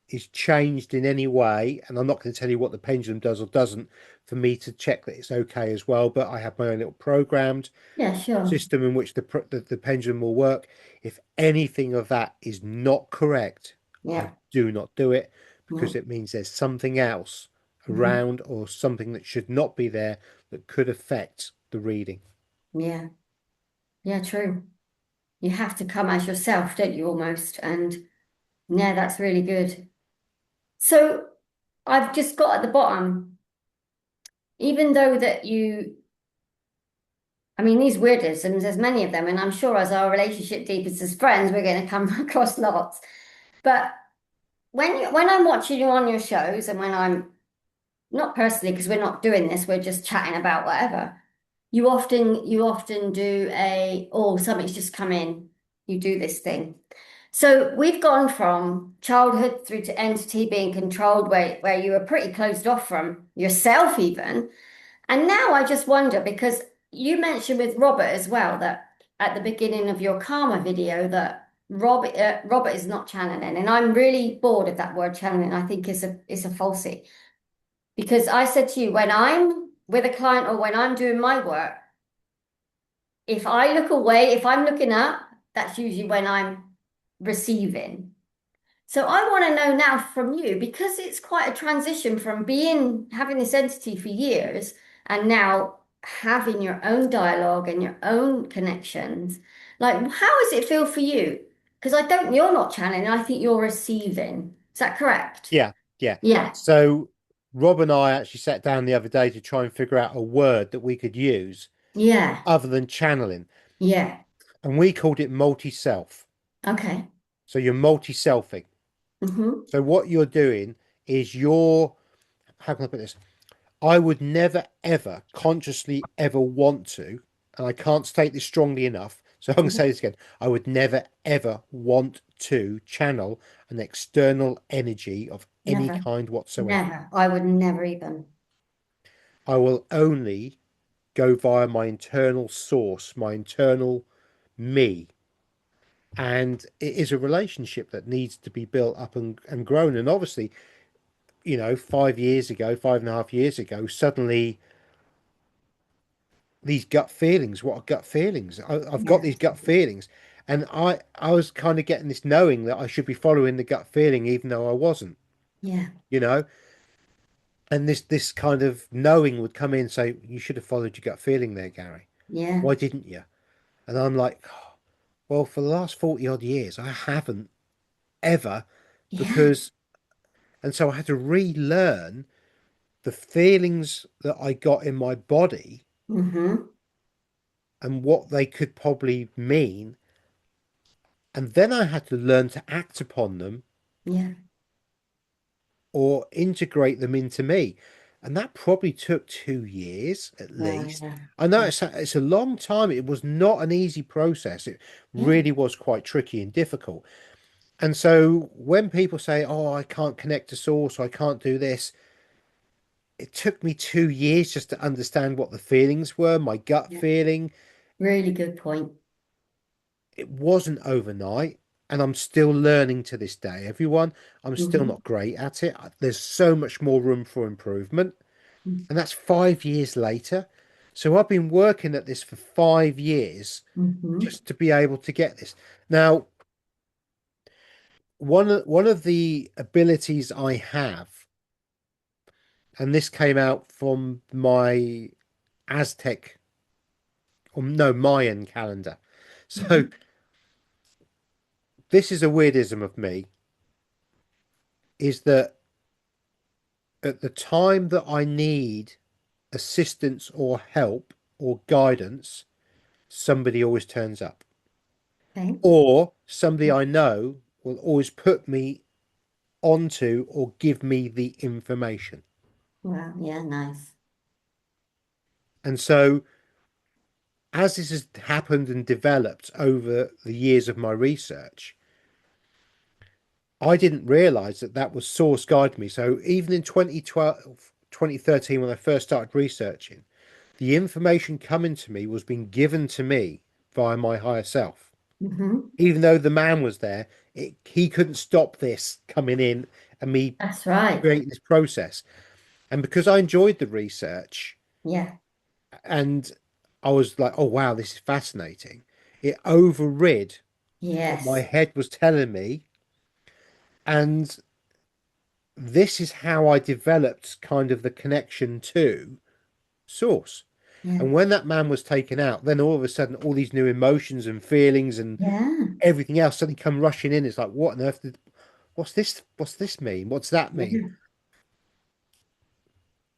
is changed in any way, and I'm not going to tell you what the pendulum does or doesn't for me to check that it's okay as well, but I have my own little programmed Yeah, sure. system in which the pendulum will work. If anything of that is not correct, I Yeah. do not do it because No. it means there's something else Mm-hmm. around or something that should not be there that could affect the reading. Yeah. Yeah, true. You have to come as yourself, don't you, almost? And yeah, that's really good. So I've just got at the bottom, even though that you, I mean, these weirdisms, there's many of them, and I'm sure as our relationship deepens as friends, we're going to come across lots. But when I'm watching you on your shows, and when I'm not personally, because we're not doing this, we're just chatting about whatever. You often do something's just come in. You do this thing. So we've gone from childhood through to entity being controlled, where you were pretty closed off from yourself even. And now I just wonder, because you mentioned with Robert as well that at the beginning of your karma video that Robert is not channeling, and I'm really bored of that word channeling. I think it's a falsity because I said to you when I'm with a client or when I'm doing my work, if I look away, if I'm looking up, that's usually when I'm receiving. So I want to know now from you, because it's quite a transition from being having this entity for years and now having your own dialogue and your own connections. Like, how does it feel for you? Because I don't, you're not channeling, I think you're receiving. Is that correct? Yeah, yeah. Yeah, So Rob and I actually sat down the other day to try and figure out a word that we could use yeah, other than channeling, yeah. and we called it multi-self. Okay. So you're multi-selfing. Mm-hmm. So what you're doing is you're, how can I put this? I would never ever consciously ever want to, and I can't state this strongly enough. So I'm going to say this again. I would never ever want to channel an external energy of any Never, kind whatsoever. never. I would never even. I will only go via my internal source, my internal me. And it is a relationship that needs to be built up and grown. And obviously, 5 years ago, 5.5 years ago, suddenly these gut feelings, what are gut feelings? I've got Yeah, these gut feelings. And I was kind of getting this knowing that I should be following the gut feeling, even though I wasn't, yeah, you know? And this kind of knowing would come in and say, you should have followed your gut feeling there, Gary. yeah, Why didn't you? And I'm like, "Oh, well, for the last 40 odd years, I haven't ever yeah. because, and so I had to relearn the feelings that I got in my body Mm-hmm. and what they could probably mean. And then I had to learn to act upon them Yeah. or integrate them into me. And that probably took 2 years at Well, least. yeah, I know yeah, it's a long time. It was not an easy process. It yeah. really was quite tricky and difficult. And so when people say, "Oh, I can't connect to source, or I can't do this," it took me 2 years just to understand what the feelings were, my gut Yeah. feeling. Really good point. It wasn't overnight, and I'm still learning to this day. Everyone, I'm still Mm-hmm. not great at it. There's so much more room for improvement, and that's 5 years later. So I've been working at this for 5 years Mm-hmm. just to be able to get this. Now, one of the abilities I have, and this came out from my Aztec, or no, Mayan calendar. So Mm-hmm. this is a weirdism of me, is that at the time that I need assistance or help or guidance, somebody always turns up. Okay. Or somebody I know will always put me onto or give me the information. Wow. Yeah, nice. And so as this has happened and developed over the years of my research, I didn't realize that that was source guiding me. So even in 2012, 2013, when I first started researching, the information coming to me was being given to me by my higher self. Mm-hmm. Even though the man was there, he couldn't stop this coming in and me That's right. creating this process. And because I enjoyed the research Yeah. and I was like, oh, wow, this is fascinating, it overrid what my Yes. head was telling me. And this is how I developed kind of the connection to source. Yeah. And when that man was taken out, then all of a sudden, all these new emotions and feelings and Yeah. everything else suddenly come rushing in. It's like, what on earth what's this? What's this mean? What's that mean? Yeah.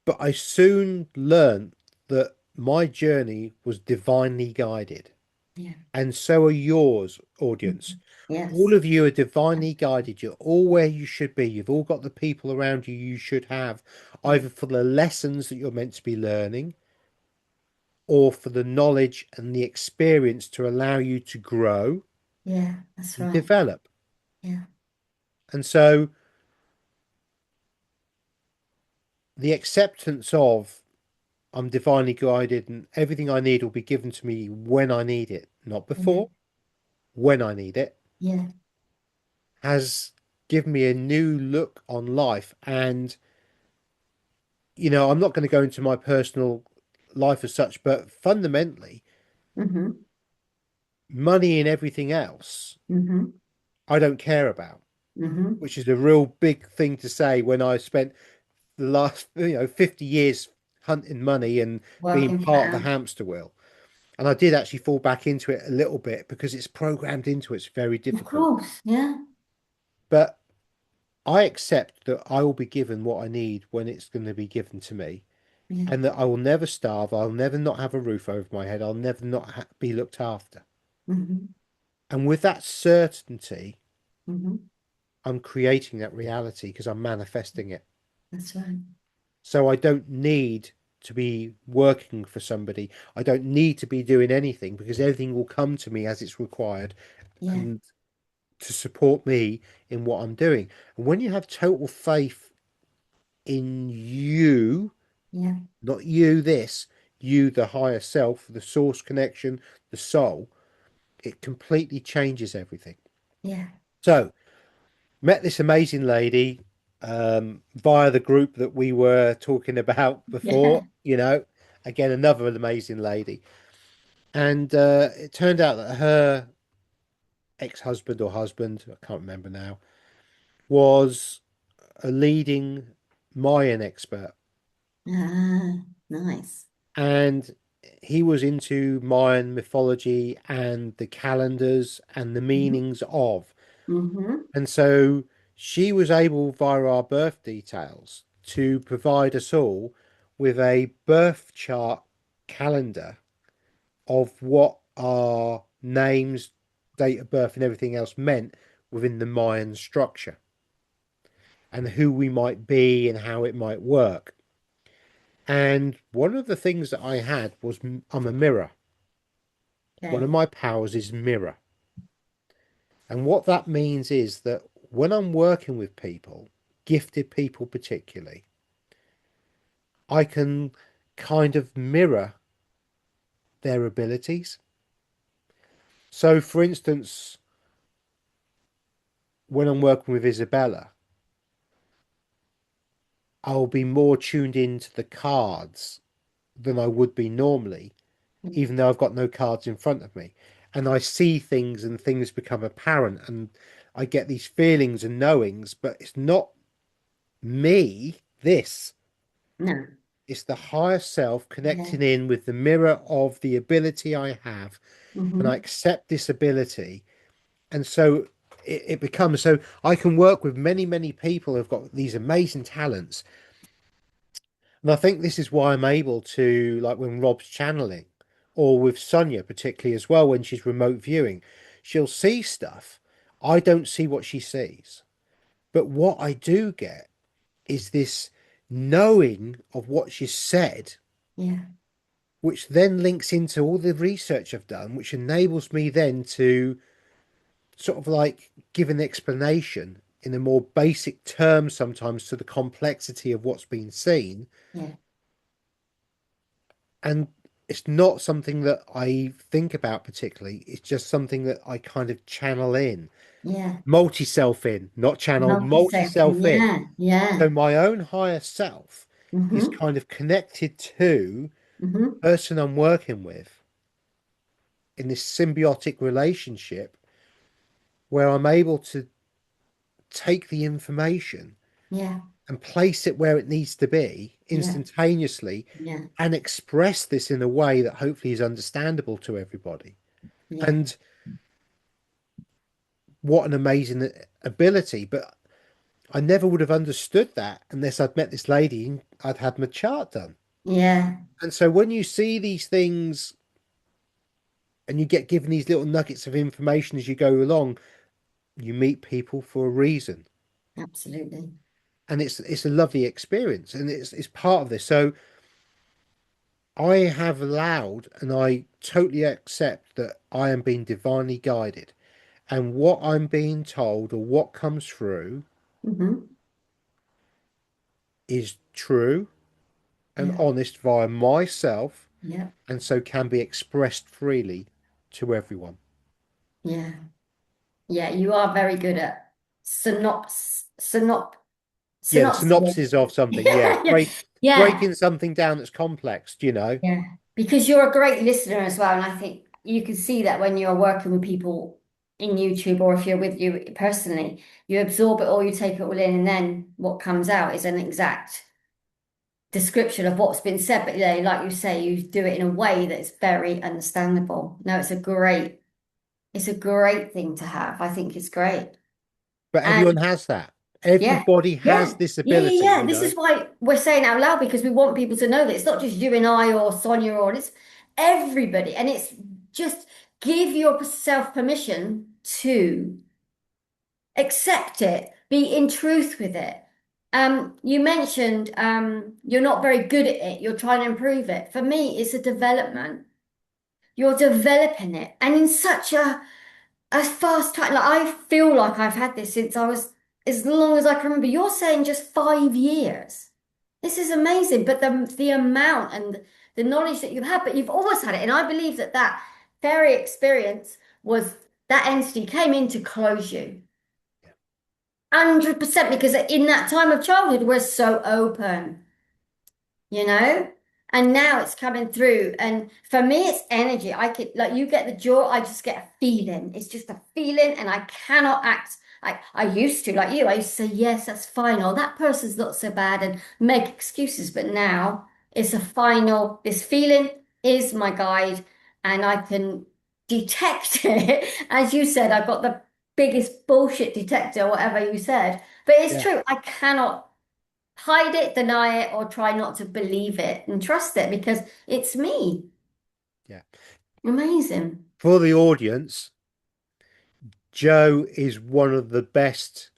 But I soon learned that my journey was divinely guided. Yeah. And so are yours, audience. Mhm. All Yes. of you are divinely guided. You're all where you should be. You've all got the people around you you should have, Yeah. either for the lessons that you're meant to be learning or for the knowledge and the experience to allow you to grow Yeah. That's and right. develop. Yeah. And so the acceptance of I'm divinely guided and everything I need will be given to me when I need it, not Yeah. before, when I need it, Yeah. has given me a new look on life. And, I'm not going to go into my personal life as such, but fundamentally, Mm-hmm. money and everything else, Mm-hmm. I don't care about, Mm-hmm. which is a real big thing to say when I spent the last, 50 years hunting money and being Working part of the flat. hamster wheel. And I did actually fall back into it a little bit because it's programmed into it. It's very Of difficult. course. Yeah. But I accept that I will be given what I need when it's going to be given to me, Yeah. and that I will never starve. I'll never not have a roof over my head. I'll never not be looked after. Hmm. And with that certainty, Hmm. I'm creating that reality because I'm manifesting it. That's right. So I don't need to be working for somebody. I don't need to be doing anything because everything will come to me as it's required Yeah. and to support me in what I'm doing. And when you have total faith in you, Yeah. not you, this, you, the higher self, the source connection, the soul, it completely changes everything. Yeah. So, met this amazing lady via the group that we were talking about Yeah. before, again, another amazing lady. And it turned out that her ex-husband or husband, I can't remember now, was a leading Mayan expert. Ah, nice. And he was into Mayan mythology and the calendars and the meanings of. Mm-hmm. And so she was able, via our birth details, to provide us all with a birth chart calendar of what our names, date of birth, and everything else meant within the Mayan structure and who we might be and how it might work. And one of the things that I had was I'm a mirror. One of Okay. my powers is mirror. And what that means is that when I'm working with people, gifted people particularly, I can kind of mirror their abilities. So, for instance, when I'm working with Isabella, I'll be more tuned into the cards than I would be normally, even though I've got no cards in front of me. And I see things and things become apparent and I get these feelings and knowings, but it's not me, this. No. It's the higher self Yeah. connecting in with the mirror of the ability I have, and I Mm-hmm. accept this ability. And so it becomes so I can work with many, many people who've got these amazing talents. And I think this is why I'm able to, like when Rob's channeling, or with Sonia, particularly as well, when she's remote viewing, she'll see stuff. I don't see what she sees. But what I do get is this knowing of what she's said, Yeah. which then links into all the research I've done, which enables me then to sort of like give an explanation in a more basic terms sometimes to the complexity of what's been seen. Yeah. And it's not something that I think about particularly. It's just something that I kind of channel in, Yeah. multi-self in, not channel, Multi-second. multi-self in. Yeah. Yeah. So my own higher self is Mm-hmm. kind of connected to Mm-hmm. the person I'm working with in this symbiotic relationship where I'm able to take the information Yeah. and place it where it needs to be Yeah. instantaneously Yeah. and express this in a way that hopefully is understandable to everybody. Yeah. And what an amazing ability. But I never would have understood that unless I'd met this lady and I'd had my chart done. Yeah. And so when you see these things and you get given these little nuggets of information as you go along, you meet people for a reason. Absolutely. And it's a lovely experience and it's part of this. So I have allowed and I totally accept that I am being divinely guided. And what I'm being told or what comes through Mm-hmm. is true and Yeah. honest via myself Yeah. and so can be expressed freely to everyone. Yeah. Yeah. You are very good at Yeah, the synopsis. synopsis of something. Yeah, Yeah. Yeah. Yeah. breaking something down that's complex. Yeah. Because you're a great listener as well. And I think you can see that when you're working with people in YouTube or if you're with you personally, you absorb it all, you take it all in, and then what comes out is an exact description of what's been said, but yeah, like you say, you do it in a way that's very understandable. No, it's a great thing to have. I think it's great. But And everyone has that. yeah, Everybody has yeah, this yeah, yeah, ability, yeah. you This know. is why we're saying out loud because we want people to know that it's not just you and I or Sonia or it's everybody. And it's just give yourself permission to accept it, be in truth with it. You mentioned you're not very good at it, you're trying to improve it. For me, it's a development. You're developing it, and in such a fast time. Like I feel like I've had this since I was as long as I can remember. You're saying just 5 years. This is amazing, but the amount and the knowledge that you have, but you've always had it, and I believe that that fairy experience was that entity came in to close you. 100% because in that time of childhood, we're so open, you know? And now it's coming through. And for me, it's energy. I could, like, you get the jaw, I just get a feeling. It's just a feeling, and I cannot act like I used to, like you. I used to say, yes, that's fine. Or that person's not so bad and make excuses. But now it's a final, this feeling is my guide, and I can detect it. As you said, I've got the biggest bullshit detector, whatever you said. But it's Yeah, true. I cannot hide it, deny it, or try not to believe it and trust it because it's me. yeah. Amazing. For the audience, Joe is one of the best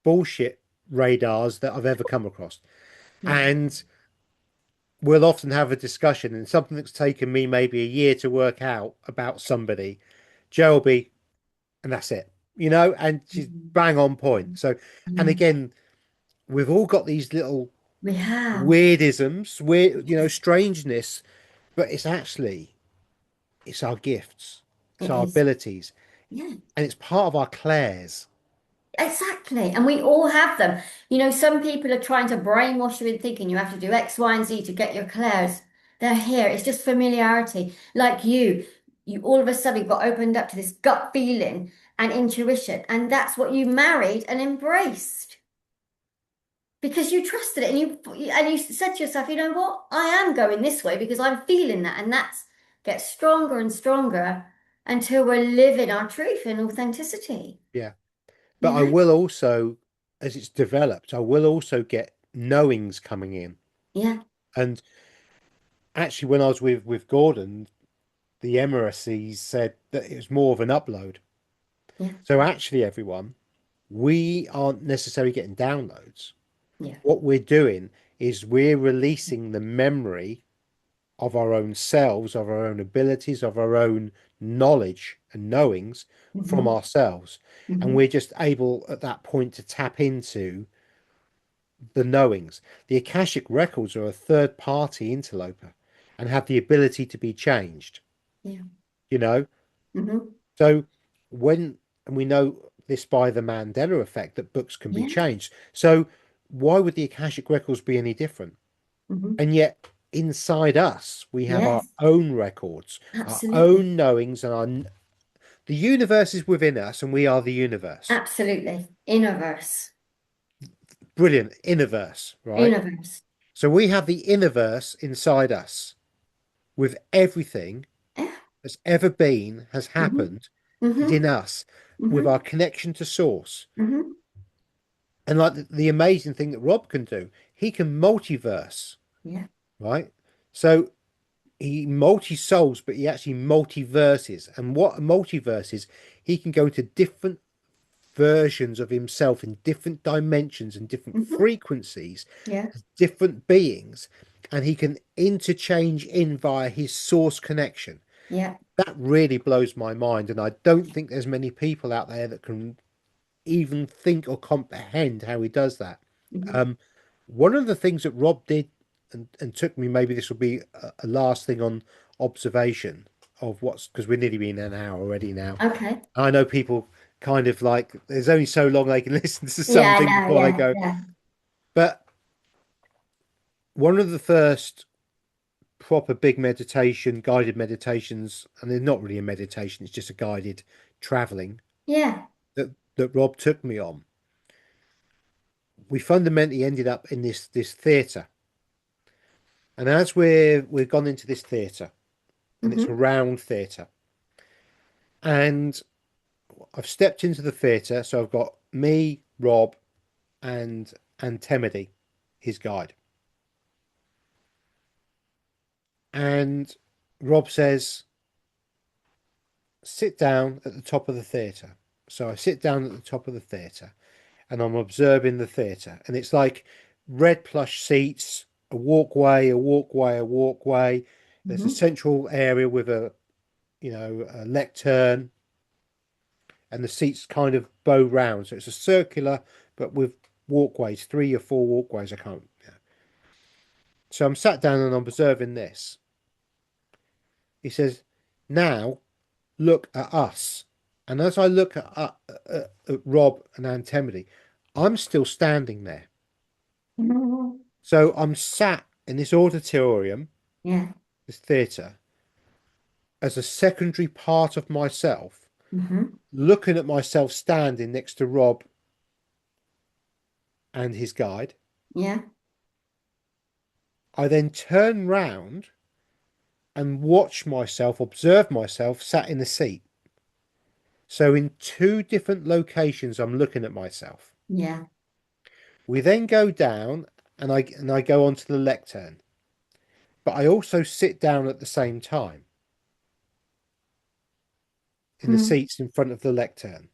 bullshit radars that I've ever come across. Yeah. And we'll often have a discussion, and something that's taken me maybe a year to work out about somebody, Joe will be, and that's it, you know, and she's Mhm. bang on point. So, and Yeah. again, we've all got these little We have. weirdisms, weird, Yes, strangeness, but it's our gifts, it's it our is. abilities, Yeah. and it's part of our clairs. Exactly. And we all have them. You know, some people are trying to brainwash you in thinking you have to do X, Y, and Z to get your clairs. They're here. It's just familiarity. Like you all of a sudden got opened up to this gut feeling and intuition. And that's what you married and embraced. Because you trusted it and you said to yourself, you know what? I am going this way because I'm feeling that. And that's gets stronger and stronger until we're living our truth and authenticity. Yeah. But You I know? will also, as it's developed, I will also get knowings coming in. Yeah. And actually, when I was with Gordon, the Emiracies said that it was more of an upload. Yeah. So actually, everyone, we aren't necessarily getting downloads. Yeah. What we're doing is we're releasing the memory of our own selves, of our own abilities, of our own knowledge and knowings from Hmm. ourselves. And Hmm. we're just able at that point to tap into the knowings. The Akashic records are a third party interloper and have the ability to be changed, Yeah. you know? Hmm. So when, and we know this by the Mandela effect, that books can be Yeah. changed. So why would the Akashic records be any different? Hmm. And yet inside us, we have our Yes. own records, our Absolutely. own knowings, and the universe is within us, and we are the universe. Absolutely. Innerverse. Brilliant, innerverse, right? Innerverse. So we have the innerverse inside us with everything Yeah. that's ever been, has Hmm. happened, is Hmm. in us with Hmm. our connection to source. Hmm. And like the amazing thing that Rob can do, he can multiverse, Yeah. right? So he multi-souls, but he actually multiverses. And what a multiverse is, he can go into different versions of himself in different dimensions and different Hmm. frequencies, Yeah. different beings, and he can interchange in via his source connection. Yeah. That really blows my mind, and I don't think there's many people out there that can even think or comprehend how he does that. Hmm. Um, One of the things that Rob did, and took me, maybe this will be a last thing on observation of what's, because we're nearly been an hour already now. Okay. I know people kind of like, there's only so long they can listen to Yeah, I something know. before they Yeah. go. Yeah. But one of the first proper big meditation, guided meditations, and they're not really a meditation, it's just a guided traveling Yeah. that Rob took me on we fundamentally ended up in this theatre. And as we've gone into this theatre, and it's a Mm-hmm. round theatre, and I've stepped into the theatre, so I've got me, Rob, and Temedy, his guide. And Rob says, sit down at the top of the theatre. So I sit down at the top of the theatre and I'm observing the theatre. And it's like red plush seats, a walkway, a walkway, a walkway. There's a Mm-hmm. central area with a lectern, and the seats kind of bow round. So it's a circular, but with walkways, 3 or 4 walkways. I can't. Yeah. So I'm sat down and I'm observing this. He says, now look at us. And as I look at Rob and Antemedy, I'm still standing there. Mm-hmm. So I'm sat in this auditorium, Yeah. this theatre, as a secondary part of myself, Mm-hmm. looking at myself standing next to Rob and his guide. Yeah. I then turn round and watch myself, observe myself sat in the seat. So in 2 different locations, I'm looking at myself. Yeah. We then go down and I go onto the lectern, but I also sit down at the same time in the Mm. seats in front of the lectern.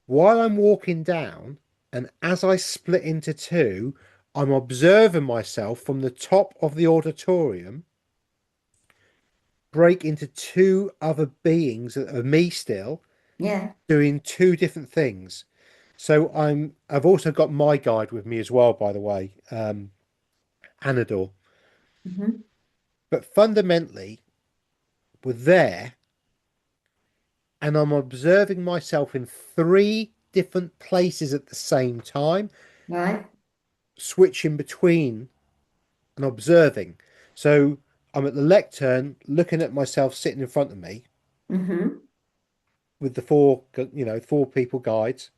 While I'm walking down, and as I split into 2, I'm observing myself from the top of the auditorium break into 2 other beings that are me still Yeah. doing 2 different things. So I've also got my guide with me as well, by the way, Anador. Mm-hmm. But fundamentally, we're there and I'm observing myself in 3 different places at the same time, Right. switching between and observing. So I'm at the lectern looking at myself sitting in front of me Mm-hmm. with the 4 people guides.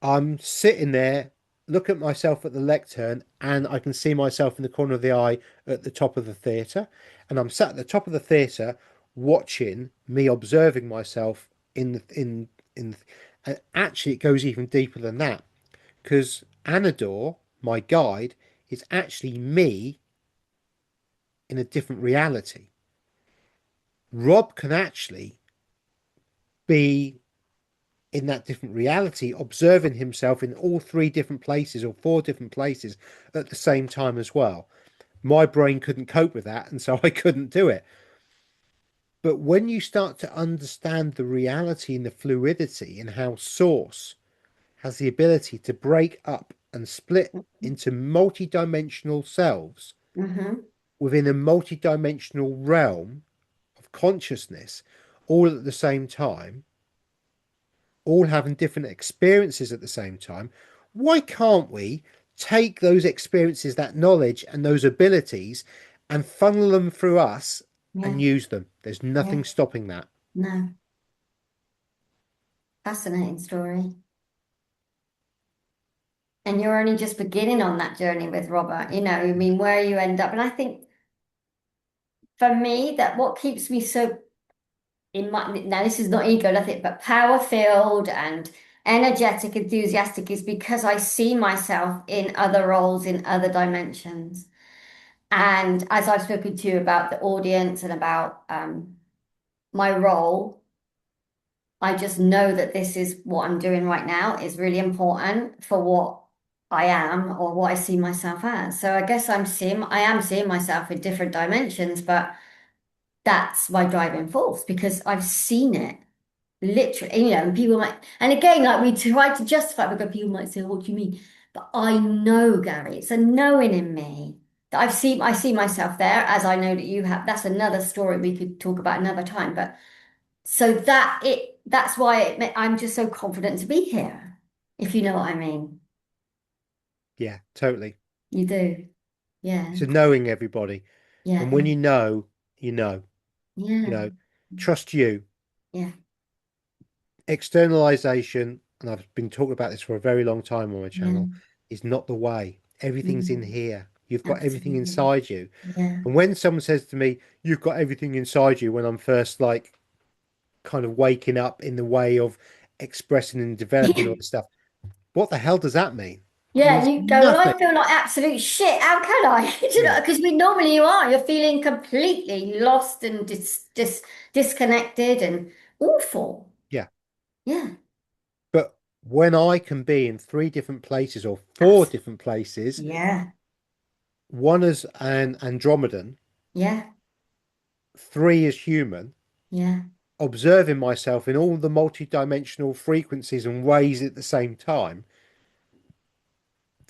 I'm sitting there, look at myself at the lectern, and I can see myself in the corner of the eye at the top of the theatre. And I'm sat at the top of the theatre watching me observing myself in and actually it goes even deeper than that because Anador, my guide, is actually me in a different reality. Rob can actually be in that different reality, observing himself in all 3 different places or 4 different places at the same time as well. My brain couldn't cope with that, and so I couldn't do it. But when you start to understand the reality and the fluidity and how Source has the ability to break up and split into multi-dimensional selves Mm-hmm. within a multi-dimensional realm of consciousness, all at the same time, all having different experiences at the same time, why can't we take those experiences, that knowledge, and those abilities and funnel them through us and Yeah. use them? There's Yeah. nothing stopping that. No. Fascinating story. And you're only just beginning on that journey with Robert, I mean, where you end up. And I think for me, that what keeps me so in my, now this is not ego, nothing, but power filled and energetic, enthusiastic is because I see myself in other roles, in other dimensions. And as I've spoken to you about the audience and about my role, I just know that this is what I'm doing right now is really important for what I am or what I see myself as. So I guess I am seeing myself in different dimensions, but that's my driving force because I've seen it literally, and people might, and again, like we try to justify it, because people might say, what do you mean? But I know, Gary, it's a knowing in me that I see myself there as I know that you have. That's another story we could talk about another time, but so that's why I'm just so confident to be here, if you know what I mean. Yeah, totally. You do. Yeah. It's a knowing everybody. Yeah. And when you know, you know, you Yeah. know, trust you. Yeah. Externalization and I've been talking about this for a very long time on my Yeah. channel, is not the way. Everything's in Mm, here. You've got everything absolutely. inside you. Yeah. And when someone says to me, you've got everything inside you, when I'm first like kind of waking up in the way of expressing and developing all this stuff, what the hell does that mean? It Yeah, means and you go, well, nothing. I feel like absolute shit. How can I? You know, Yeah. because normally you are. You're feeling completely lost and disconnected and awful. Yeah. Yeah, But when I can be in three different places or four absolutely. different places, Yeah, one as an Andromedan, yeah, three as human, yeah, observing myself in all the multi-dimensional frequencies and ways at the same time,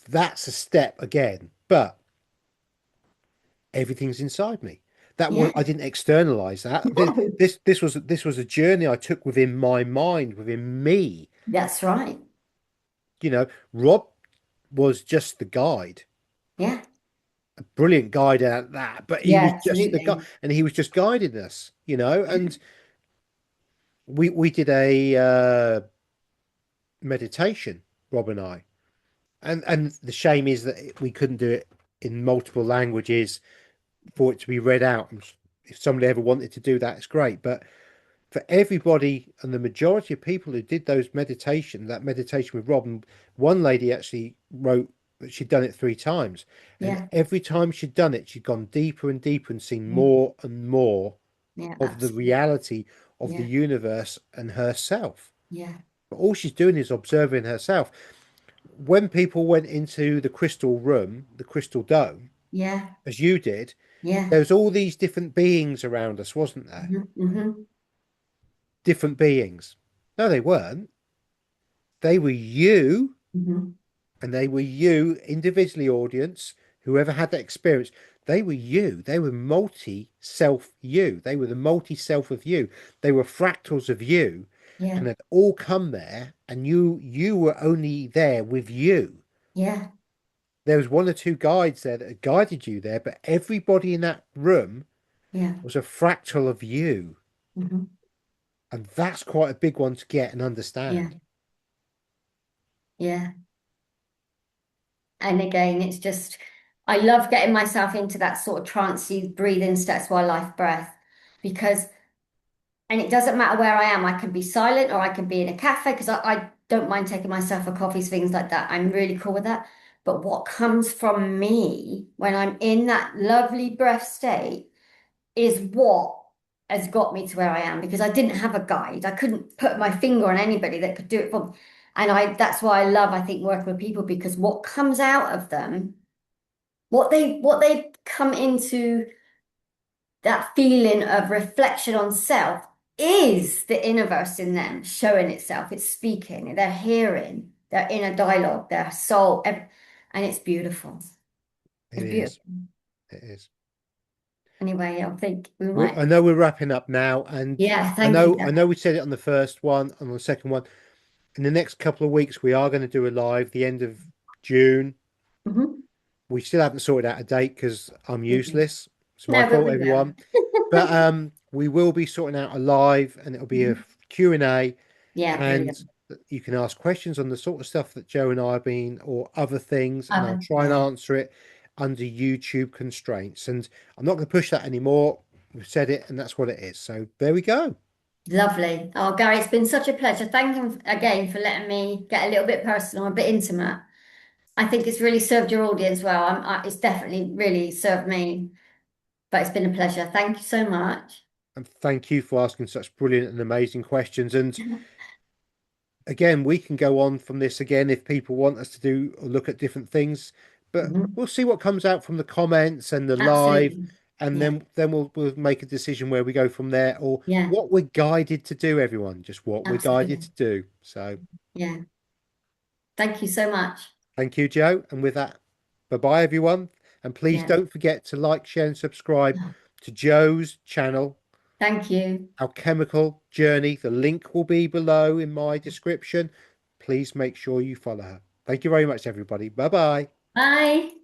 that's a step again. But everything's inside me. That was yeah. I didn't externalize that. This No, this this was this was a journey I took within my mind, within me. that's right. You know, Rob was just the guide, Yeah, a brilliant guide at that, but he yeah, was just the guy, absolutely. and he was just guiding us, and we did a meditation, Rob and I. And the shame is that we couldn't do it in multiple languages for it to be read out. And if somebody ever wanted to do that, it's great. But for everybody and the majority of people who did that meditation with Rob, and one lady actually wrote that she'd done it 3 times. And Yeah, every time she'd done it, she'd gone deeper and deeper and seen yeah, more and more yeah, of the absolutely. reality of the Yeah, universe and herself. yeah, But all she's doing is observing herself. When people went into the crystal room, the crystal dome, yeah, as you did, yeah. there was all these different beings around us, wasn't there? Hmm, hmm, Different beings. No, they weren't. They were you, hmm. and they were you individually, audience, whoever had that experience. They were you. They were multi self you. They were the multi self of you. They were fractals of you, and Yeah, had all come there, and you were only there with you. yeah, There was one or two guides there that had guided you there, but everybody in that room yeah. was a fractal of you. Hmm. And that's quite a big one to get and Yeah, understand. yeah. And again, it's just, I love getting myself into that sort of trancey breathing, steps while life breath because, and it doesn't matter where I am, I can be silent or I can be in a cafe because I don't mind taking myself for coffees, things like that. I'm really cool with that. But what comes from me when I'm in that lovely breath state is what has got me to where I am because I didn't have a guide. I couldn't put my finger on anybody that could do it for me. And that's why I love, I think, working with people because what comes out of them, what they come into that feeling of reflection on self is the universe in them showing itself. It's speaking, they're hearing, their inner dialogue, their soul, and it's beautiful. It It's is. beautiful. It is. Anyway, I think we Well, might. I know we're wrapping up now, and Yeah, I thank you, know I Dad. know we said it on the first one and on the second one. In the next couple of weeks, we are going to do a live the end of June. Mhm. We still haven't sorted out a date because I'm useless. It's my No, but fault, we will. everyone. But we will be sorting out a live, and it'll be a Mhm. Q&A, Yeah, and brilliant. you can ask questions on the sort of stuff that Joe and I have been, or other things, and I'll try and Yeah, answer it under YouTube constraints. And I'm not going to push that anymore. We've said it, and that's what it is. So there we go. lovely. Oh, Gary, it's been such a pleasure. Thank you again for letting me get a little bit personal, a bit intimate. I think it's really served your audience well. It's definitely really served me, but it's been a pleasure. Thank you so much. And thank you for asking such brilliant and amazing questions. And again, we can go on from this again if people want us to do or look at different things, but Mhm. we'll see what comes out from the comments and the live, Absolutely. and Yeah, then we'll make a decision where we go from there, or yeah, what we're guided to do, everyone, just what we're guided absolutely. to do. So Yeah. Thank you so much. thank you, Joe. And with that, bye bye, everyone. And please Yeah. don't forget to like, share, and subscribe to Joe's channel, Thank you. Alchemical Journey. The link will be below in my description. Please make sure you follow her. Thank you very much, everybody. Bye bye. Bye.